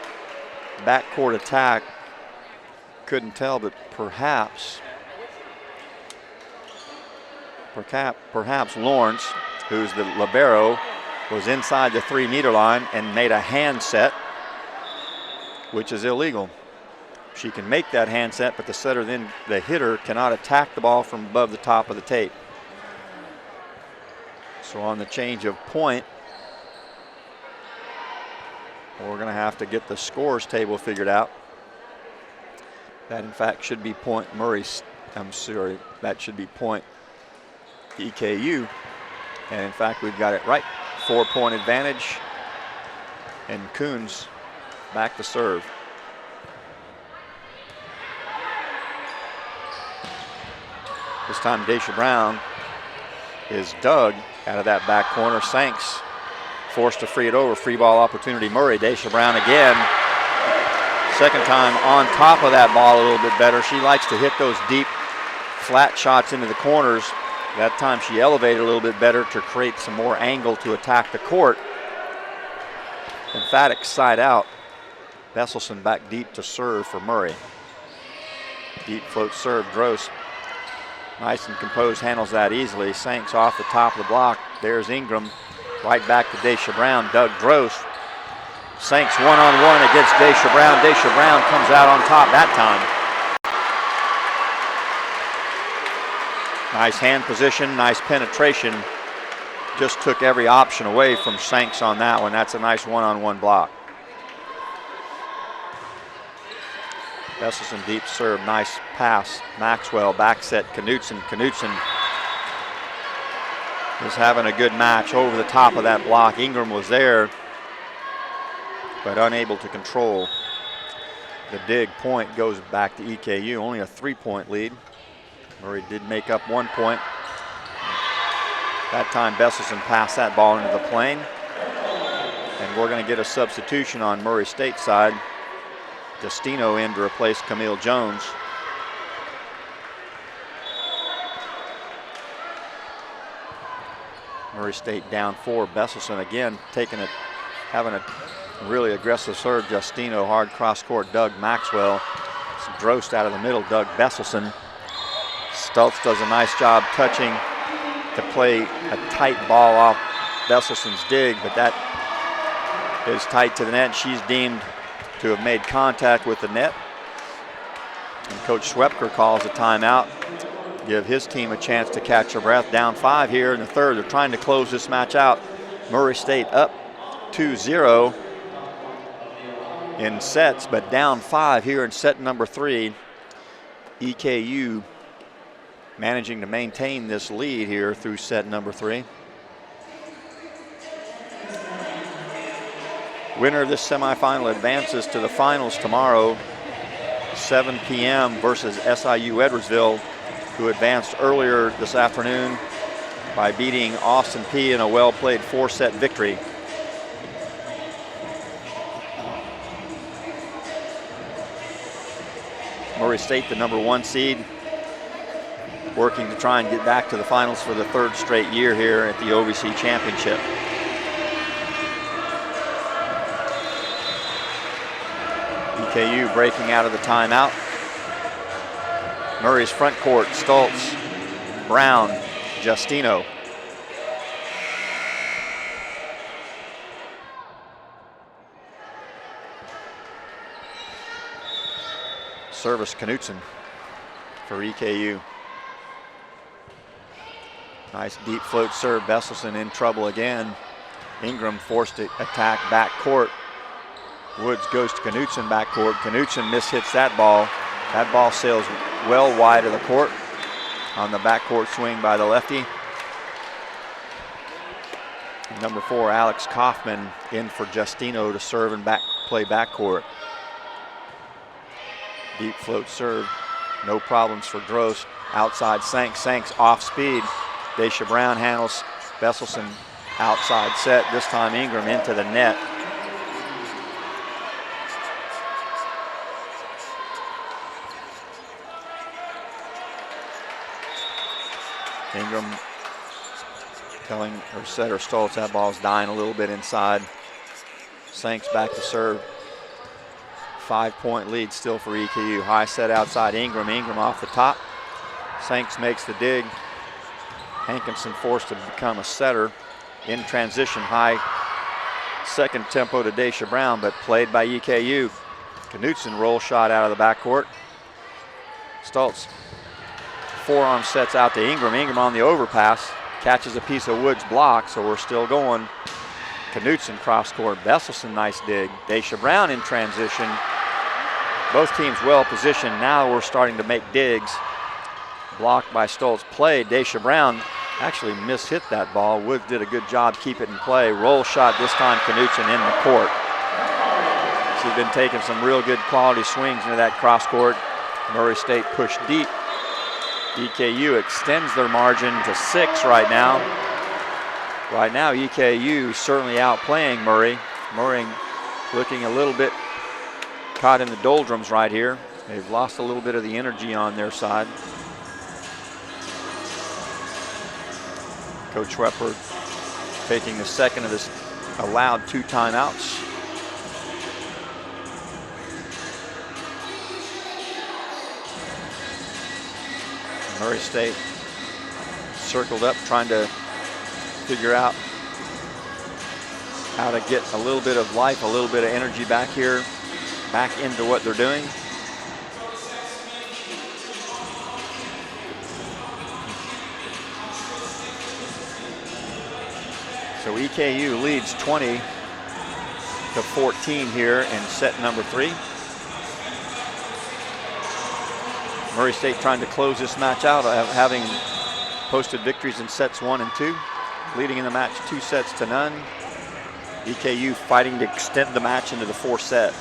attack. Couldn't tell, but perhaps Lorenz, who's the libero, was inside the 3-meter line and made a hand set, which is illegal. She can make that hand set, but the setter, then the hitter, cannot attack the ball from above the top of the tape. So on the change of point, we're going to have to get the scores table figured out. That in fact should be point that should be point EKU. And in fact, we've got it right. 4-point advantage. And Kunz back to serve. This time Daisha Brown is dug out of that back corner. Sanks forced to free it over. Free ball opportunity. Murray. Daisha Brown again. Second time on top of that ball a little bit better. She likes to hit those deep flat shots into the corners. That time she elevated a little bit better to create some more angle to attack the court. Emphatic side out. Meselson back deep to serve for Murray. Deep float serve. Drost. Nice and composed, handles that easily. Sanks off the top of the block. There's Ingram. Right back to Daisha Brown. Doug Drost. Sanks one-on-one against Daisha Brown. Daisha Brown comes out on top that time. Nice hand position, nice penetration. Just took every option away from Sanks on that one. That's a nice one-on-one block. Meselson deep serve, nice pass. Maxwell back set, Knutson. Knutson is having a good match over the top of that block. Ingram was there, but unable to control. The dig point goes back to EKU, only a 3-point lead. Murray did make up 1 point. That time Meselson passed that ball into the plane. And we're going to get a substitution on Murray State side. Justino in to replace Camille Jones. Murray State down 4. Meselson again having a really aggressive serve. Justino, hard cross court. Doug Maxwell. Drost out of the middle. Doug Meselson. Stults does a nice job touching to play a tight ball off Messelson's dig, but that is tight to the net. She's deemed to have made contact with the net. And Coach Swepker calls a timeout, give his team a chance to catch their breath. Down 5 here in the third. They're trying to close this match out. Murray State up 2-0 in sets, but down 5 here in set number 3. EKU managing to maintain this lead here through set number 3. Winner of this semifinal advances to the finals tomorrow, 7 p.m. versus SIU Edwardsville, who advanced earlier this afternoon by beating Austin Peay in a well-played 4-set victory. Murray State, the number 1 seed, working to try and get back to the finals for the 3rd straight year here at the OVC Championship. EKU breaking out of the timeout. Murray's front court, Stults, Brown, Justino. Service Knutson for EKU. Nice deep float serve. Meselson in trouble again. Ingram forced to attack back court. Woods goes to Knutson back court. Knutson mishits that ball. That ball sails well wide of the court on the backcourt swing by the lefty. Number 4, Alex Kaufman, in for Justino to serve and play backcourt. Deep float serve, no problems for Gross. Outside Sanks off speed. Daisha Brown handles Meselson outside set. This time Ingram into the net. Ingram telling her setter Stults that ball's dying a little bit inside. Sanks back to serve. 5-point lead still for EKU. High set outside Ingram. Ingram off the top. Sanks makes the dig. Hankinson forced to become a setter. In transition, high second tempo to Daisha Brown, but played by EKU. Knutson roll shot out of the backcourt. Stults forearm sets out to Ingram. Ingram on the overpass. Catches a piece of Woods' block, so we're still going. Knutson cross court. Meselson, nice dig. Daisha Brown in transition. Both teams well positioned. Now we're starting to make digs. Blocked by Stults. Play. Daisha Brown actually mishit that ball. Woods did a good job keep it in play. Roll shot this time. Knutson in the court. She's been taking some real good quality swings into that cross court. Murray State pushed deep. EKU extends their margin to 6 right now. Right now, EKU certainly outplaying Murray. Murray looking a little bit caught in the doldrums right here. They've lost a little bit of the energy on their side. Coach Schwepper taking the second of this allowed 2 timeouts. Murray State circled up, trying to figure out how to get a little bit of life, a little bit of energy back here, back into what they're doing. So EKU leads 20-14 here in set number 3. Murray State trying to close this match out, having posted victories in sets 1 and 2, leading in the match 2-0. EKU fighting to extend the match into the 4th set.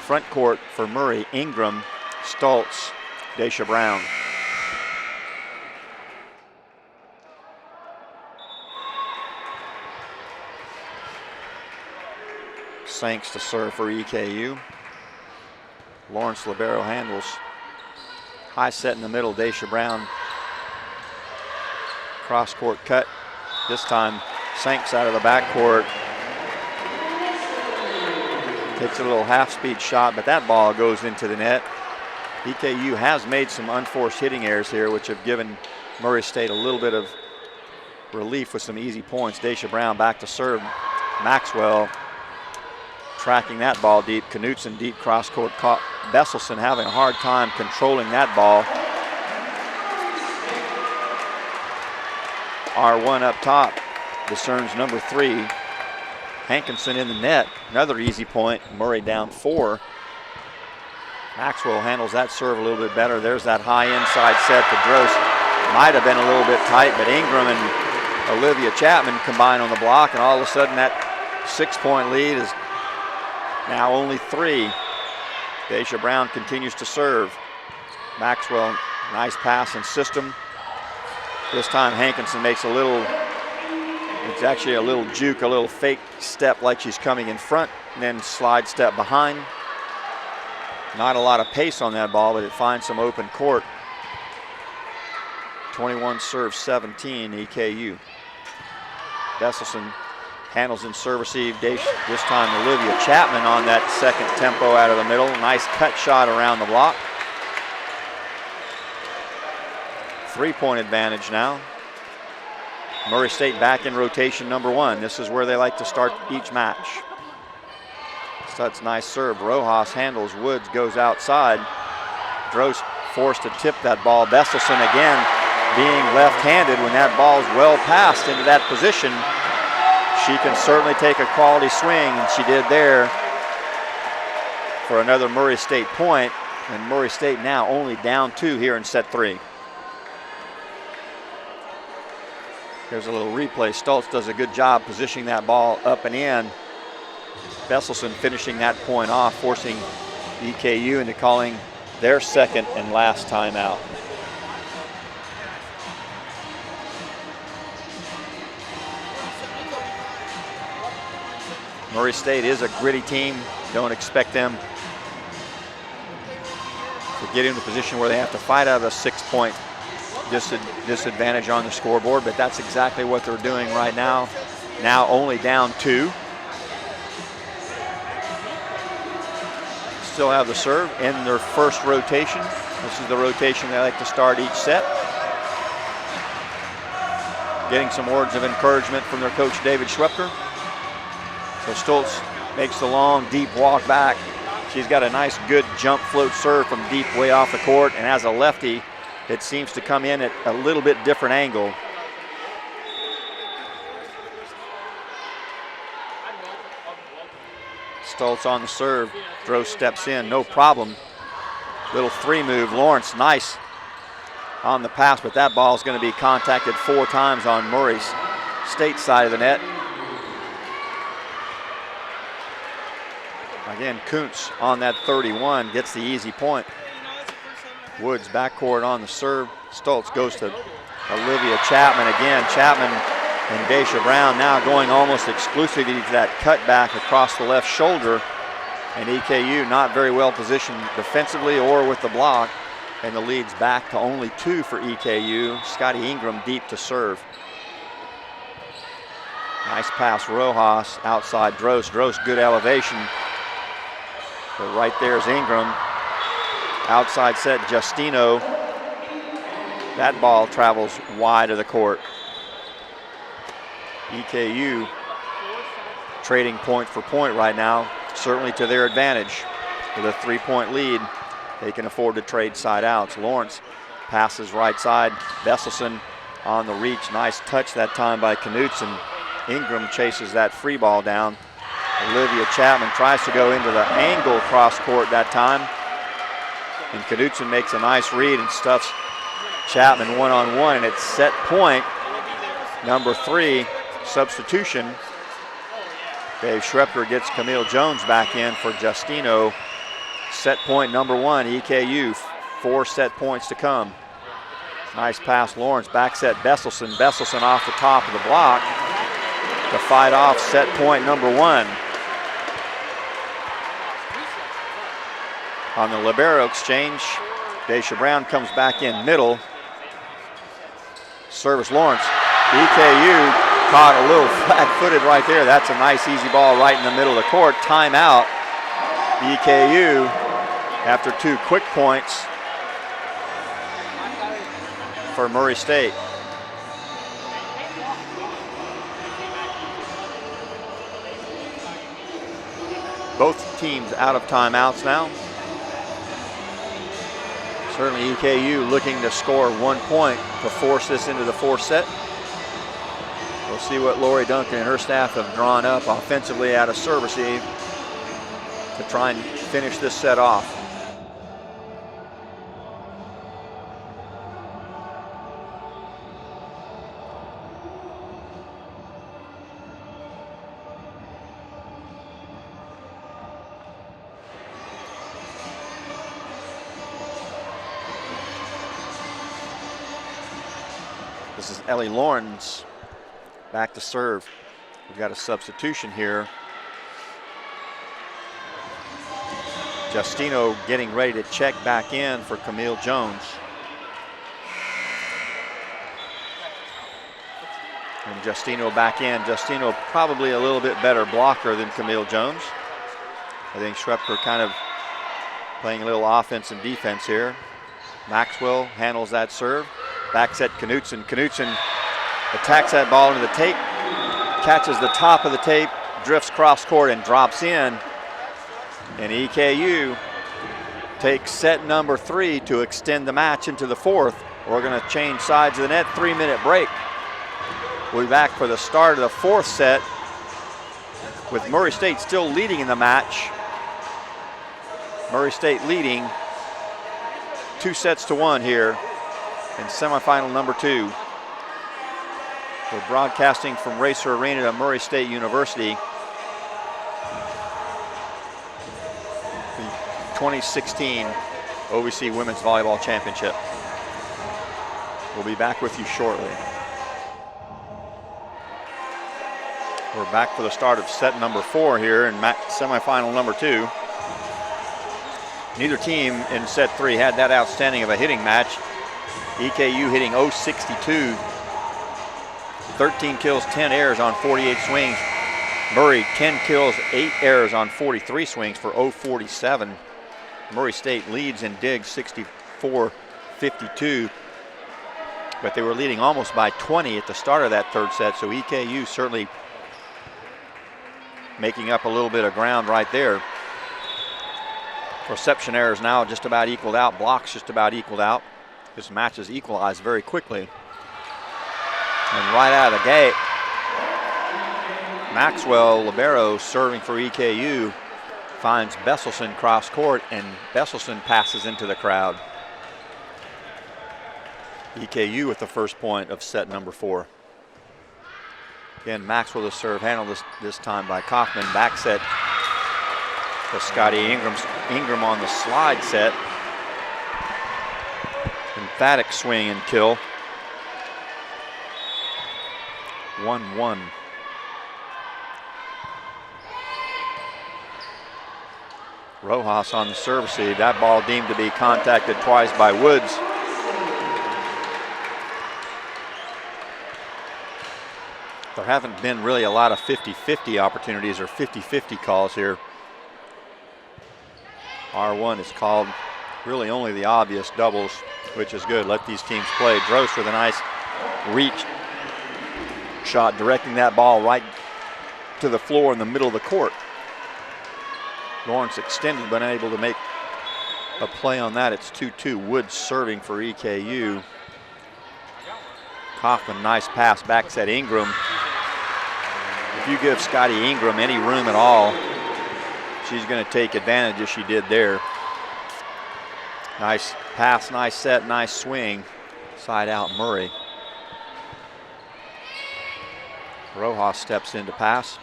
Front court for Murray: Ingram, Stults, Daisha Brown. Sanks to serve for EKU. Lawrence Libero handles. High set in the middle, Daisha Brown. Cross court cut. This time Sanks out of the backcourt. Takes a little half-speed shot, but that ball goes into the net. EKU has made some unforced hitting errors here, which have given Murray State a little bit of relief with some easy points. Daisha Brown back to serve. Maxwell tracking that ball deep. Knutson deep cross court. Besselson having a hard time controlling that ball. R1 up top discerns number 3. Hankinson in the net. Another easy point. Murray down 4. Maxwell handles that serve a little bit better. There's that high inside set to Drost. Might have been a little bit tight, but Ingram and Olivia Chapman combine on the block, and all of a sudden that 6-point lead is now only 3. Daisha Brown continues to serve. Maxwell, nice pass and system. This time Hankinson makes a little, it's actually a little juke, a little fake step like she's coming in front, and then slide step behind. Not a lot of pace on that ball, but it finds some open court. 21 serve 17, EKU. Besselson handles in serve receive. This time Olivia Chapman on that second tempo out of the middle. Nice cut shot around the block. 3-point advantage now. Murray State back in rotation number 1. This is where they like to start each match. That's nice serve. Rojas handles. Woods goes outside. Drost forced to tip that ball. Besselson again being left-handed when that ball is well passed into that position. She can certainly take a quality swing, and she did there. for another Murray State point, and Murray State now only down 2 here in set 3. Here's a little replay. Stults does a good job positioning that ball up and in. Meselson finishing that point off, forcing EKU into calling their second and last timeout. Murray State is a gritty team. Don't expect them to get into a position where they have to fight out of a 6-point disadvantage on the scoreboard, but that's exactly what they're doing right now. Now only down 2. Still have the serve in their first rotation. This is the rotation they like to start each set. Getting some words of encouragement from their coach, David Schwepter. So Stults makes the long, deep walk back. She's got a nice, good jump float serve from deep way off the court, and as a lefty, it seems to come in at a little bit different angle. Stults on the serve. Drost steps in, no problem. Little 3 move. Lorenz, nice on the pass, but that ball is going to be contacted 4 times on Murray State side of the net. Again, Kunz on that 31 gets the easy point. Woods backcourt on the serve. Stults goes to Livia. Chapman again. Chapman and Daisha Brown now going almost exclusively to that cutback across the left shoulder. And EKU not very well positioned defensively or with the block. And the lead's back to only 2 for EKU. Scotty Ingram deep to serve. Nice pass, Rojas outside Drost. Drost good elevation. But right there's Ingram. Outside set, Justino. That ball travels wide of the court. EKU trading point for point right now, certainly to their advantage. With a 3-point lead, they can afford to trade side outs. Lorenz passes right side. Meselson on the reach. Nice touch that time by Knutson. Ingram chases that free ball down. Livia Chapman tries to go into the angle cross court that time. And Knutson makes a nice read and stuffs Chapman one-on-one, and it's set point number 3, substitution. Dave Schwepter gets Camille Jones back in for Justino. Set point number 1, EKU, 4 set points to come. Nice pass, Lorenz, back set Besselson. Besselson off the top of the block to fight off set point number 1. On the Libero exchange, Daisha Brown comes back in middle. Service Lorenz. EKU caught a little flat-footed right there. That's a nice easy ball right in the middle of the court. Timeout. EKU after 2 quick points for Murray State. Both teams out of timeouts now. Certainly EKU looking to score 1 point to force this into the 4th set. We'll see what Lori Duncan and her staff have drawn up offensively out of serve receive to try and finish this set off. This is Ellie Lorenz back to serve. We've got a substitution here. Justino getting ready to check back in for Camille Jones. And Justino back in. Justino probably a little bit better blocker than Camille Jones. I think Schwepter kind of playing a little offense and defense here. Maxwell handles that serve. Back set Knutson. Knutson attacks that ball into the tape, catches the top of the tape, drifts cross court and drops in. And EKU takes set number 3 to extend the match into the 4th. We're going to change sides of the net, 3-minute break. We'll be back for the start of the 4th set with Murray State still leading in the match. Murray State leading 2-1 here in semifinal number 2. We're broadcasting from Racer Arena at Murray State University. The 2016 OVC Women's Volleyball Championship. We'll be back with you shortly. We're back for the start of set number 4 here in semifinal number 2. Neither team in set 3 had that outstanding of a hitting match. EKU hitting .062, 13 kills, 10 errors on 48 swings. Murray 10 kills, 8 errors on 43 swings for .047. Murray State leads in digs 64-52, but they were leading almost by 20 at the start of that 3rd set, so EKU certainly making up a little bit of ground right there. Reception errors now just about equaled out, blocks just about equaled out. This match is equalized very quickly. And right out of the gate, Maxwell, Libero, serving for EKU, finds Meselson cross court, and Meselson passes into the crowd. EKU with the first point of set number 4. Again, Maxwell the serve, handled this time by Kaufman. Back set to Scotty Ingram on the slide set. Emphatic swing and kill. 1-1. Rojas on the serve receive. That ball deemed to be contacted twice by Woods. There haven't been really a lot of 50-50 opportunities or 50-50 calls here. R1 is called really only the obvious doubles, which is good. Let these teams play. Drost with a nice reach shot, directing that ball right to the floor in the middle of the court. Lorenz extended but unable to make a play on that. It's 2-2. Woods serving for EKU. Kaufman, nice pass, back set Ingram. If you give Scotty Ingram any room at all, she's going to take advantage as she did there. Nice pass, nice set, nice swing. Side out Murray. Rojas steps in to pass.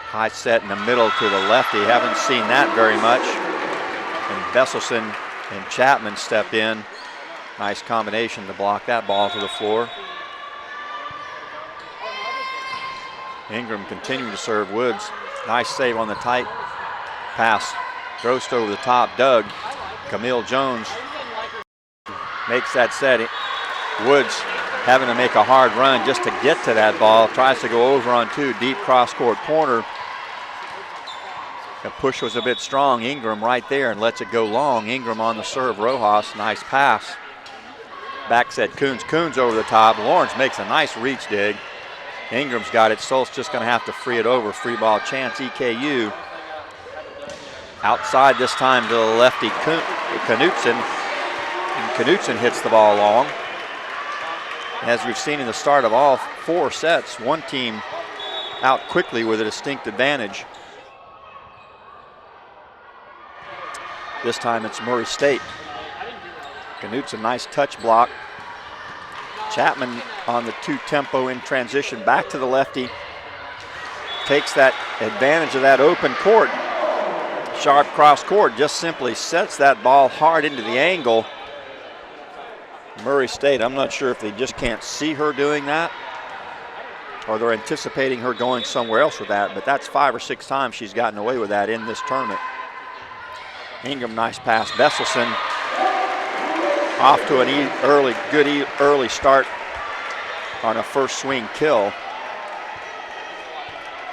High set in the middle to the lefty. Haven't seen that very much. And Meselson and Chapman step in. Nice combination to block that ball to the floor. Ingram continuing to serve Woods. Nice save on the tight pass. Drost over the top. Doug. Camille Jones makes that set. Woods having to make a hard run just to get to that ball. Tries to go over on 2. Deep cross court corner. The push was a bit strong. Ingram right there and lets it go long. Ingram on the serve. Rojas. Nice pass. Back set Kunz. Kunz over the top. Lorenz makes a nice reach dig. Ingram's got it. Stults just going to have to free it over. Free ball chance EKU. Outside this time to the lefty Knutson. And Knutson hits the ball long. As we've seen in the start of all 4 sets, one team out quickly with a distinct advantage. This time it's Murray State. Knutson, nice touch block. Chapman on the 2 tempo in transition back to the lefty. Takes that advantage of that open court. Sharp cross court, just simply sets that ball hard into the angle. Murray State, I'm not sure if they just can't see her doing that or they're anticipating her going somewhere else with that, but that's 5 or 6 times she's gotten away with that in this tournament. Ingram, nice pass. Besselson off to an good early start on a first swing kill.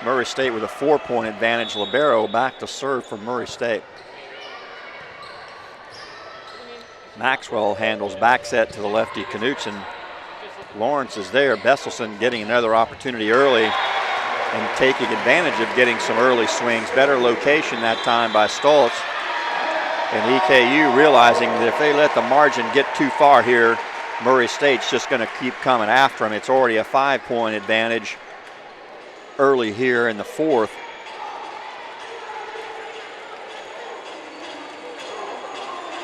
Murray State with a 4-point advantage. Libero back to serve for Murray State. Maxwell handles back set to the lefty Knutson. Lorenz is there. Besselson getting another opportunity early and taking advantage of getting some early swings. Better location that time by Stults. And EKU realizing that if they let the margin get too far here, Murray State's just going to keep coming after them. It's already a 5-point advantage early here in the 4th.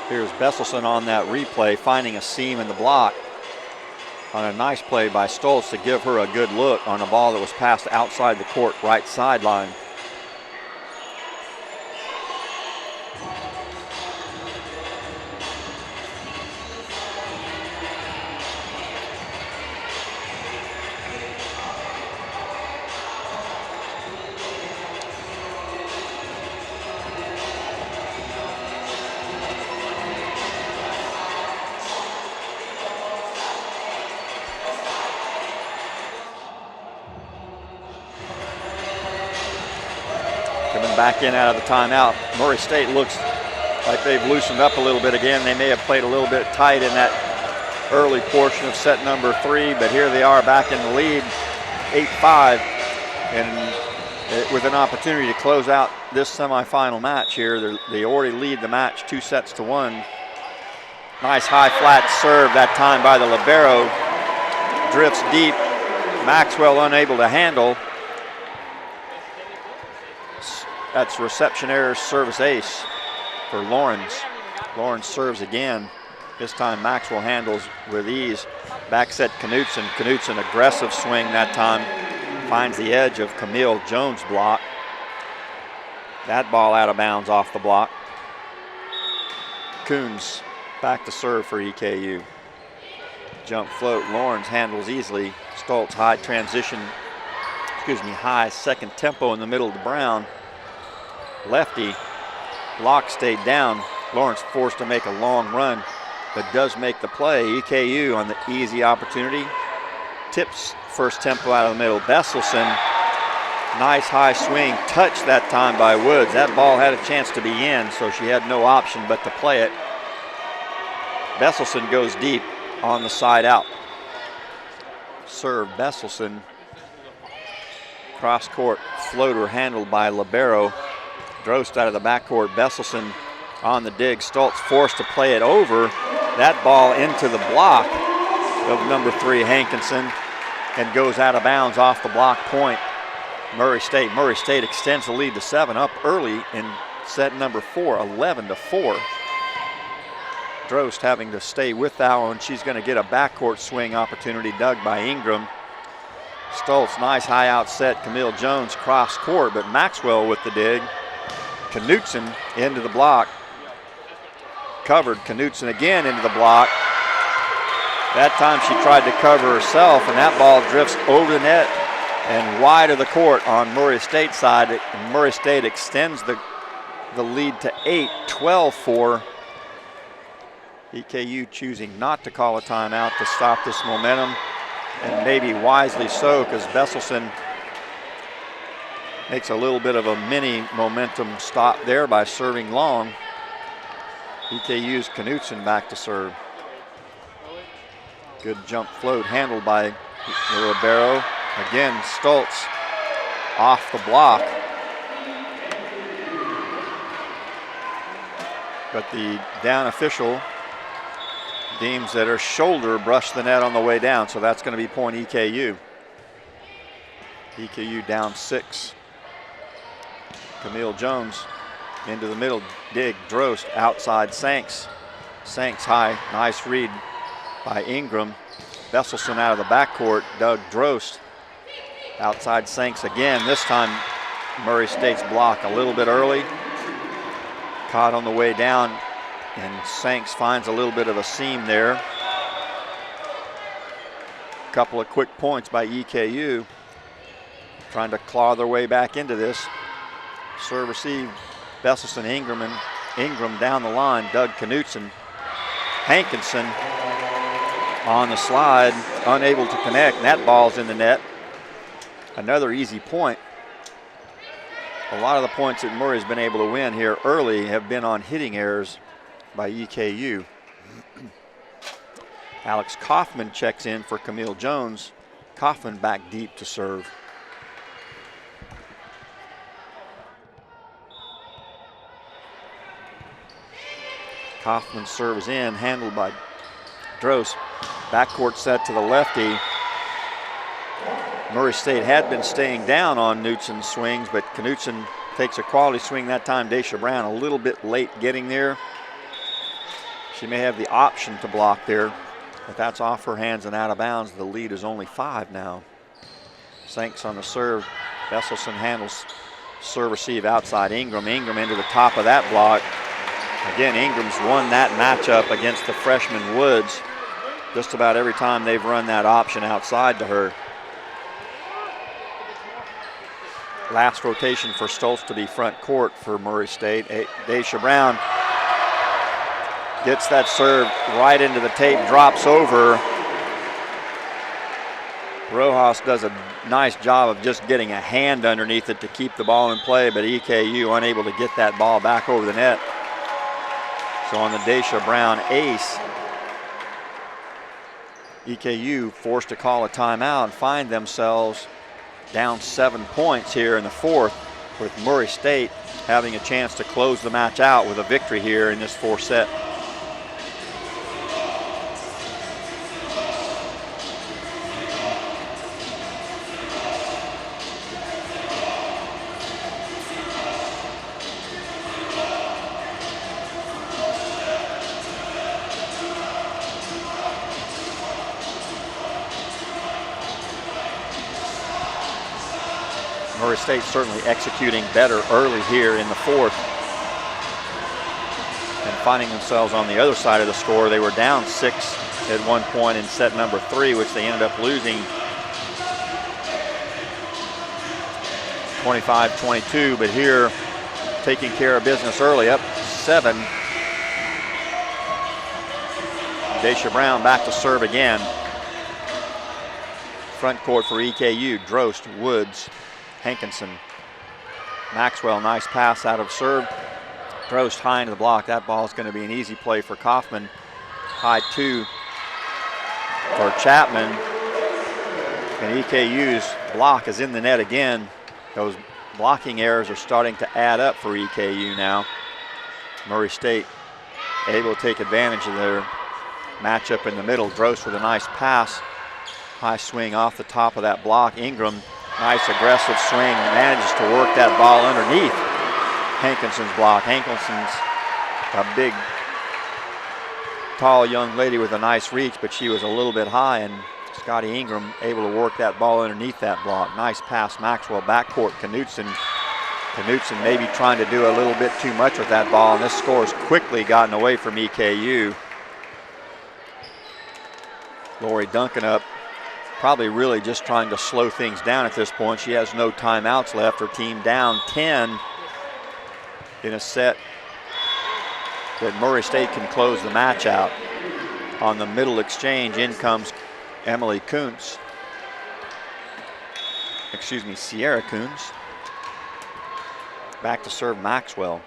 Here's Meselson on that replay, finding a seam in the block on a nice play by Stults to give her a good look on a ball that was passed outside the court right sideline. Back in out of the timeout. Murray State looks like they've loosened up a little bit again. They may have played a little bit tight in that early portion of set number 3, but here they are back in the lead, 8-5, and with an opportunity to close out this semifinal match here. They already lead the match 2-1. Nice high flat serve that time by the Libero. Drifts deep. Maxwell unable to handle. That's reception error, service ace for Lorenz. Lorenz serves again. This time Maxwell handles with ease. Back set Knutson. Knutson aggressive swing that time. Finds the edge of Camille Jones' block. That ball out of bounds off the block. Kunz back to serve for EKU. Jump float, Lorenz handles easily. Stults high transition, high second tempo in the middle of the Brown. Lefty, block stayed down. Lorenz forced to make a long run, but does make the play. EKU on the easy opportunity. Tips first tempo out of the middle. Besselson, nice high swing, touched that time by Woods. That ball had a chance to be in, so she had no option but to play it. Besselson goes deep on the side out. Serve Besselson. Cross court floater handled by Libero. Drost out of the backcourt. Besselson on the dig. Stults forced to play it over. That ball into the block of number 3, Hankinson, and goes out of bounds off the block point. Murray State. Murray State extends the lead to 7, up early in set number 4, 11-4. Drost having to stay with that one. She's going to get a backcourt swing opportunity dug by Ingram. Stults, nice high out set. Camille Jones cross court, but Maxwell with the dig. Knutson into the block. Covered. Knutson again into the block. That time she tried to cover herself, and that ball drifts over the net and wide of the court on Murray State side. And Murray State extends the lead to 8, 12-4. EKU choosing not to call a timeout to stop this momentum, and maybe wisely so, because Besselson makes a little bit of a mini momentum stop there by serving long. EKU's Knutson back to serve. Good jump float handled by Libero. Again, Stults off the block. But the down official deems that her shoulder brushed the net on the way down, so that's going to be point EKU. EKU down 6. Camille Jones into the middle, dig, Drost, outside Sanks. Sanks high, nice read by Ingram. Besselson out of the backcourt, Doug Drost. Outside Sanks again, this time Murray State's block a little bit early. Caught on the way down, and Sanks finds a little bit of a seam there. Couple of quick points by EKU, trying to claw their way back into this. Serve receive, Besselson, Ingram down the line, Doug Knutson. Hankinson on the slide, unable to connect, and that ball's in the net. Another easy point. A lot of the points that Murray's been able to win here early have been on hitting errors by EKU. Alex Kaufman checks in for Camille Jones. Kaufman back deep to serve. Kaufman serves in, handled by Drost. Backcourt set to the lefty. Murray State had been staying down on Knutson's swings, but Knutson takes a quality swing that time. Daisha Brown a little bit late getting there. She may have the option to block there, but that's off her hands and out of bounds. The lead is only 5 now. Sanks on the serve. Meselson handles serve receive outside Ingram. Ingram into the top of that block. Again, Ingram's won that matchup against the freshman Woods just about every time they've run that option outside to her. Last rotation for Stults to be front court for Murray State. Daisha Brown gets that serve right into the tape, drops over. Rojas does a nice job of just getting a hand underneath it to keep the ball in play, but EKU unable to get that ball back over the net. So on the Daisha Brown ace, EKU forced to call a timeout and find themselves down 7 points here in the 4th, with Murray State having a chance to close the match out with a victory here in this 4th set. Murray State certainly executing better early here in the 4th and finding themselves on the other side of the score. They were down 6 at one point in set number 3, which they ended up losing 25-22, but here taking care of business early, up 7. Daisha Brown back to serve again. Front court for EKU, Drost, Woods, Hankinson. Maxwell, nice pass out of serve. Drost high into the block. That ball is going to be an easy play for Kaufman. High 2 for Chapman. And EKU's block is in the net again. Those blocking errors are starting to add up for EKU now. Murray State able to take advantage of their matchup in the middle. Drost with a nice pass. High swing off the top of that block. Ingram, nice aggressive swing, manages to work that ball underneath Hankinson's block. Hankinson's a big, tall young lady with a nice reach, but she was a little bit high, and Scotty Ingram able to work that ball underneath that block. Nice pass, Maxwell, backcourt, Knutson. Knutson maybe trying to do a little bit too much with that ball, and this score has quickly gotten away from EKU. Lori Duncan up, probably really just trying to slow things down at this point. She has no timeouts left. Her team down 10 in a set that Murray State can close the match out. On the middle exchange, in comes Emily Kunz. Excuse me, Sierra Kunz. Back to serve Maxwell.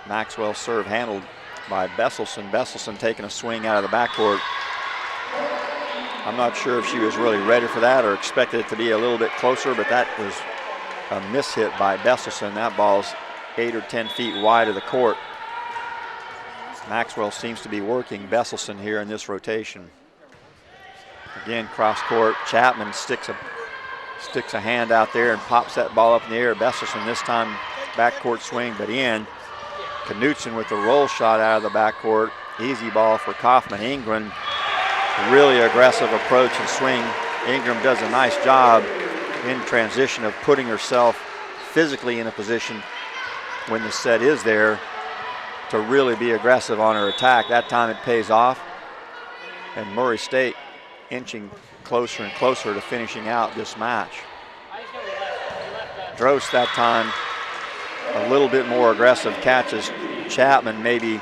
Maxwell serve handled by Besselson. Besselson taking a swing out of the backcourt. I'm not sure if she was really ready for that or expected it to be a little bit closer, but that was a mishit by Besselson. That ball's 8 or 10 feet wide of the court. Maxwell seems to be working Besselson here in this rotation. Again, cross court. Chapman sticks a hand out there and pops that ball up in the air. Besselson this time backcourt swing, but in. Knutson with the roll shot out of the backcourt. Easy ball for Kaufman. Ingram, really aggressive approach and swing. Ingram does a nice job in transition of putting herself physically in a position when the set is there to really be aggressive on her attack. That time it pays off, and Murray State inching closer and closer to finishing out this match. Drost that time a little bit more aggressive, catches Chapman maybe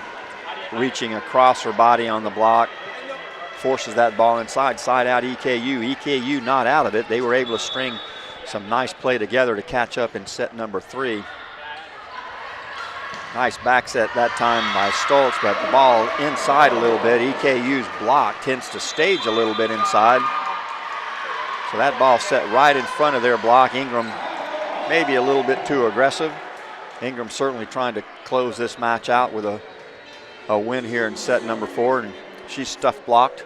reaching across her body on the block, forces that ball inside, side out EKU. EKU not out of it. They were able to string some nice play together to catch up in set number 3. Nice back set that time by Stults, but the ball inside a little bit. EKU's block tends to stage a little bit inside. So that ball set right in front of their block. Ingram maybe a little bit too aggressive. Ingram certainly trying to close this match out with a win here in set number 4, and she's stuff blocked.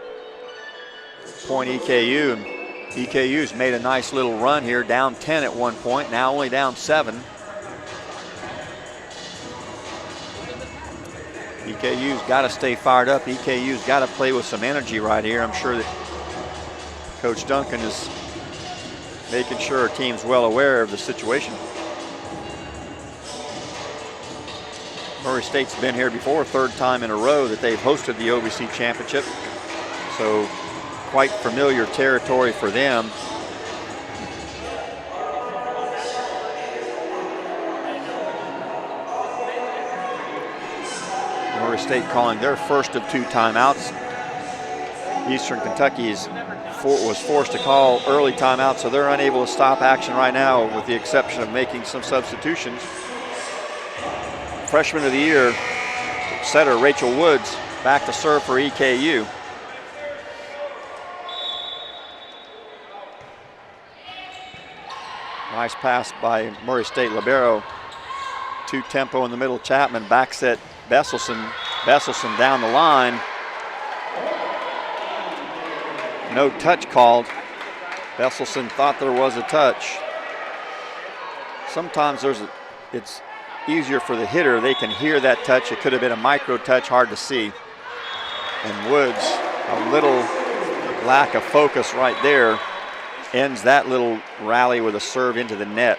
Point EKU, and EKU's made a nice little run here, down 10 at one point, now only down 7. EKU's got to stay fired up. EKU's got to play with some energy right here. I'm sure that Coach Duncan is making sure our team's well aware of the situation. Murray State's been here before, third time in a row that they've hosted the OVC championship. So quite familiar territory for them. Murray State calling their first of 2 timeouts. Eastern Kentucky was forced to call early timeout, so they're unable to stop action right now with the exception of making some substitutions. Freshman of the year, setter Rachel Woods back to serve for EKU. Nice pass by Murray State Libero. 2 tempo in the middle. Chapman back set Besselson. Besselson down the line. No touch called. Besselson thought there was a touch. Sometimes it's easier for the hitter. They can hear that touch. It could have been a micro touch, hard to see. And Woods, a little lack of focus right there, ends that little rally with a serve into the net.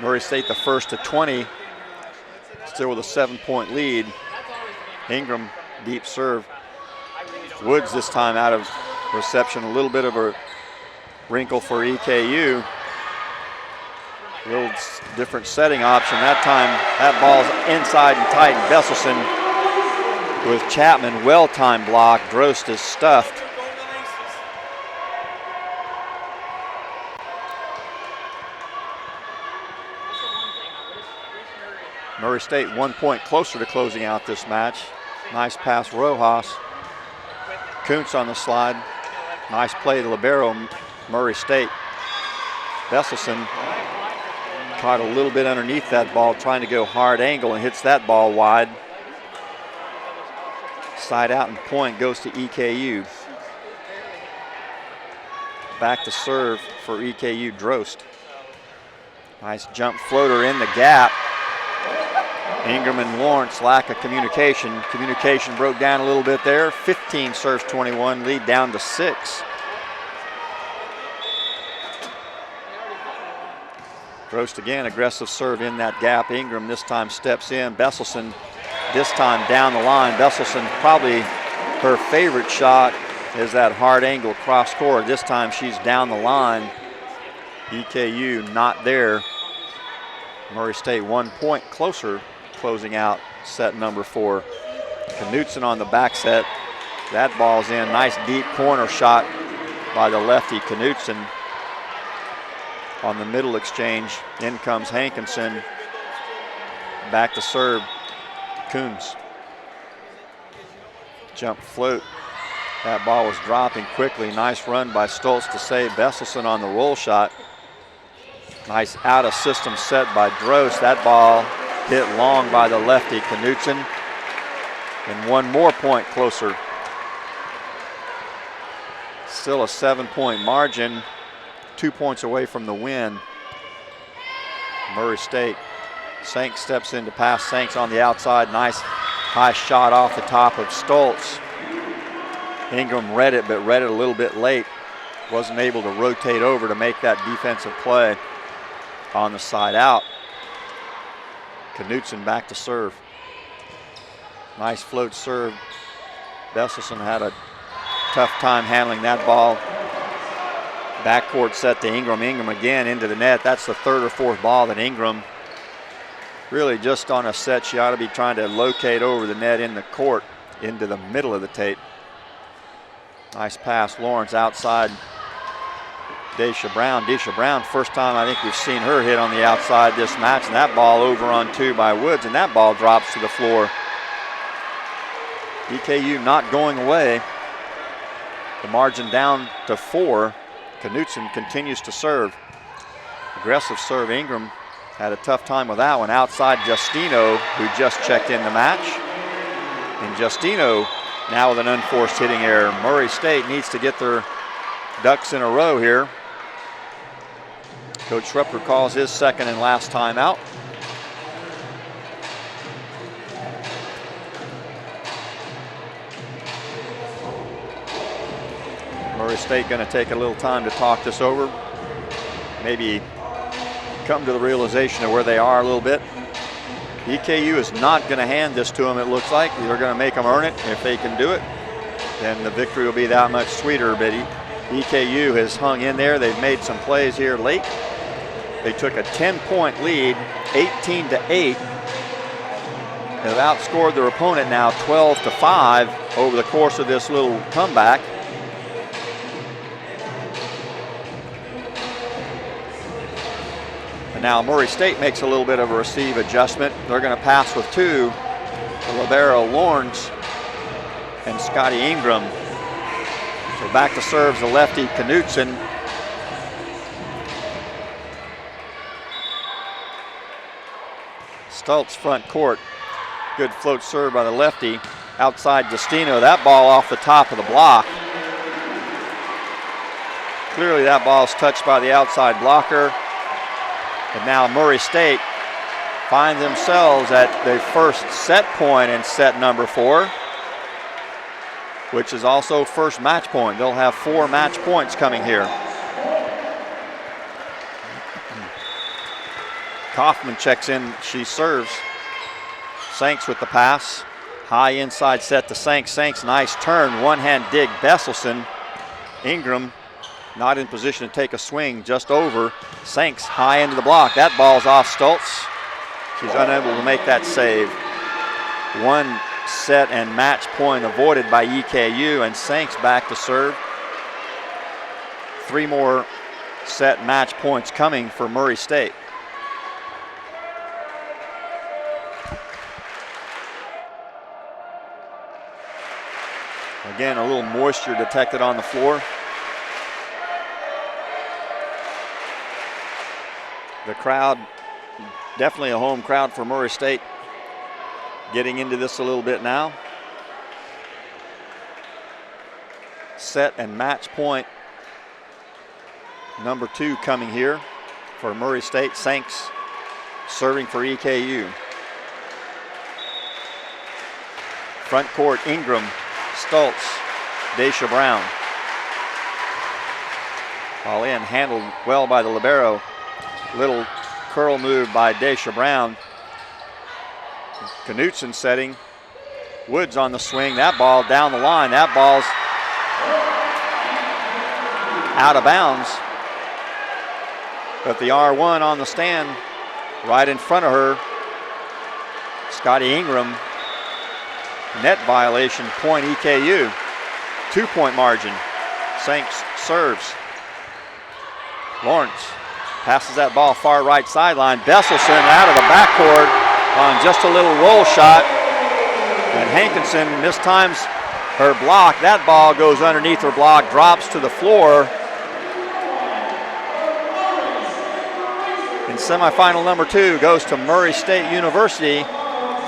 Murray State the first to 20, still with a 7-point lead. Ingram, deep serve. Woods this time out of reception, a little bit of a wrinkle for EKU. A little different setting option. That time, that ball's inside and tight. And Besselson with Chapman, well-timed block. Drost is stuffed. Murray State 1 point closer to closing out this match. Nice pass, Rojas. Kunz on the slide. Nice play to Libero, Murray State. Besselson caught a little bit underneath that ball, trying to go hard angle, and hits that ball wide. Side out and point goes to EKU. Back to serve for EKU, Drost. Nice jump floater in the gap. Ingram and Lawrence lack of communication. Communication broke down a little bit there. 15 serves 21, lead down to 6. Drost again, aggressive serve in that gap. Ingram this time steps in. Besselson this time down the line. Besselson, probably her favorite shot is that hard angle cross court. This time she's down the line. EKU not there. Murray State 1 point closer, closing out set number 4. Knutson on the back set. That ball's in. Nice deep corner shot by the lefty Knutson. On the middle exchange, in comes Hankinson. Back to serve, Kunz. Jump float. That ball was dropping quickly. Nice run by Stults to save Besselson on the roll shot. Nice out of system set by Drost. That ball hit long by the lefty Knutson. And 1 more point closer. Still a 7-point margin. 2 points away from the win. Murray State. Sank steps in to pass. Sank's on the outside. Nice high shot off the top of Stults. Ingram read it, but read it a little bit late. Wasn't able to rotate over to make that defensive play on the side out. Knutson back to serve. Nice float serve. Besselson had a tough time handling that ball. Backcourt set to Ingram. Ingram again into the net. That's the 3rd or 4th ball that Ingram really just on a set. She ought to be trying to locate over the net in the court into the middle of the tape. Nice pass. Lawrence outside. Daisha Brown. Daisha Brown, first time I think we've seen her hit on the outside this match. And that ball over on 2 by Woods. And that ball drops to the floor. EKU not going away. The margin down to 4. Knutson continues to serve. Aggressive serve. Ingram had a tough time with that one. Outside Justino, who just checked in the match. And Justino now with an unforced hitting error. Murray State needs to get their ducks in a row here. Coach Reptar calls his second and last timeout. Murray State going to take a little time to talk this over. Maybe come to the realization of where they are a little bit. EKU is not going to hand this to them, it looks like. They're going to make them earn it. If they can do it, then the victory will be that much sweeter. But EKU has hung in there. They've made some plays here late. They took a 10-point lead, 18-8. They've outscored their opponent now 12-5 over the course of this little comeback. And now Murray State makes a little bit of a receive adjustment. They're going to pass with two. The Libero, Lorenz, and Scotty Ingram. So back to serves the lefty, Knutson. Stults front court. Good float serve by the lefty. Outside Justino. That ball off the top of the block. Clearly that ball is touched by the outside blocker. And now Murray State find themselves at the first set point in set number 4, which is also first match point. They'll have 4 match points coming here. Kaufman checks in, she serves. Sanks with the pass. High inside set to Sanks. Sanks, nice turn, one-hand dig, Besselson. Ingram not in position to take a swing, just over. Sanks high into the block. That ball's off Stults. She's unable to make that save. 1 set and match point avoided by EKU, and Sanks back to serve. 3 more set match points coming for Murray State. Again, a little moisture detected on the floor. The crowd, definitely a home crowd for Murray State, getting into this a little bit now. Set and match point number 2 coming here for Murray State. Sanks serving for EKU. Front court, Ingram, Stults, Daisha Brown. Ball in, handled well by the Libero. Little curl move by Daisha Brown. Knutson setting. Woods on the swing. That ball down the line. That ball's out of bounds. But the R1 on the stand right in front of her. Scotty Ingram. Net violation, point EKU. 2-point margin. Sanks serves. Lorenz passes that ball far right sideline. Besselson out of the backcourt on just a little roll shot. And Hankinson mistimes her block. That ball goes underneath her block, drops to the floor. And semifinal number 2 goes to Murray State University.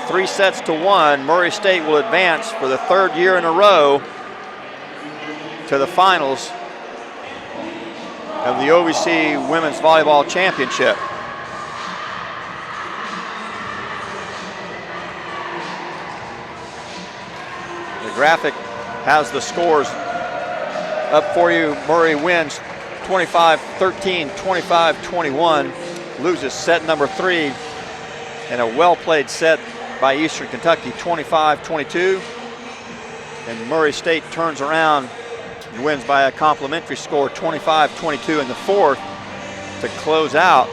3 sets to 1. Murray State will advance for the 3rd year in a row to the finals of the OVC Women's Volleyball Championship. The graphic has the scores up for you. Murray wins 25-13, 25-21, loses set number 3 in a well-played set by Eastern Kentucky, 25-22. And Murray State turns around and wins by a complimentary score, 25-22 in the 4th, to close out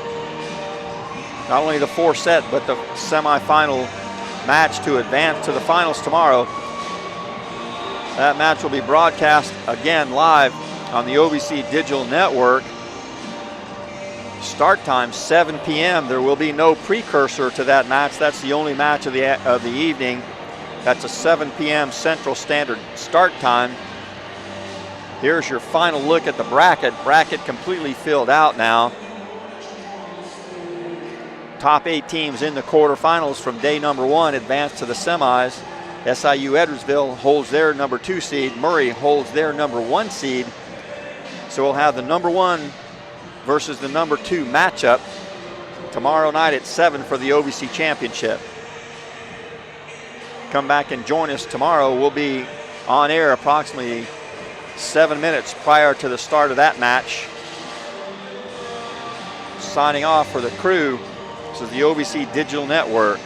not only the 4th set, but the semifinal match to advance to the finals tomorrow. That match will be broadcast again live on the OVC Digital Network. Start time 7 p.m. There will be no precursor to that match. That's the only match of the evening. That's a 7 p.m. Central Standard start time. Here's your final look at the bracket. Bracket completely filled out now. Top 8 teams in the quarterfinals from day number 1 advance to the semis. SIU Edwardsville holds their number 2 seed. Murray holds their number 1 seed. So we'll have the number 1 versus the number 2 matchup tomorrow night at 7 for the OVC Championship. Come back and join us tomorrow. We'll be on air approximately 7 minutes prior to the start of that match. Signing off for the crew, this is the OVC Digital Network.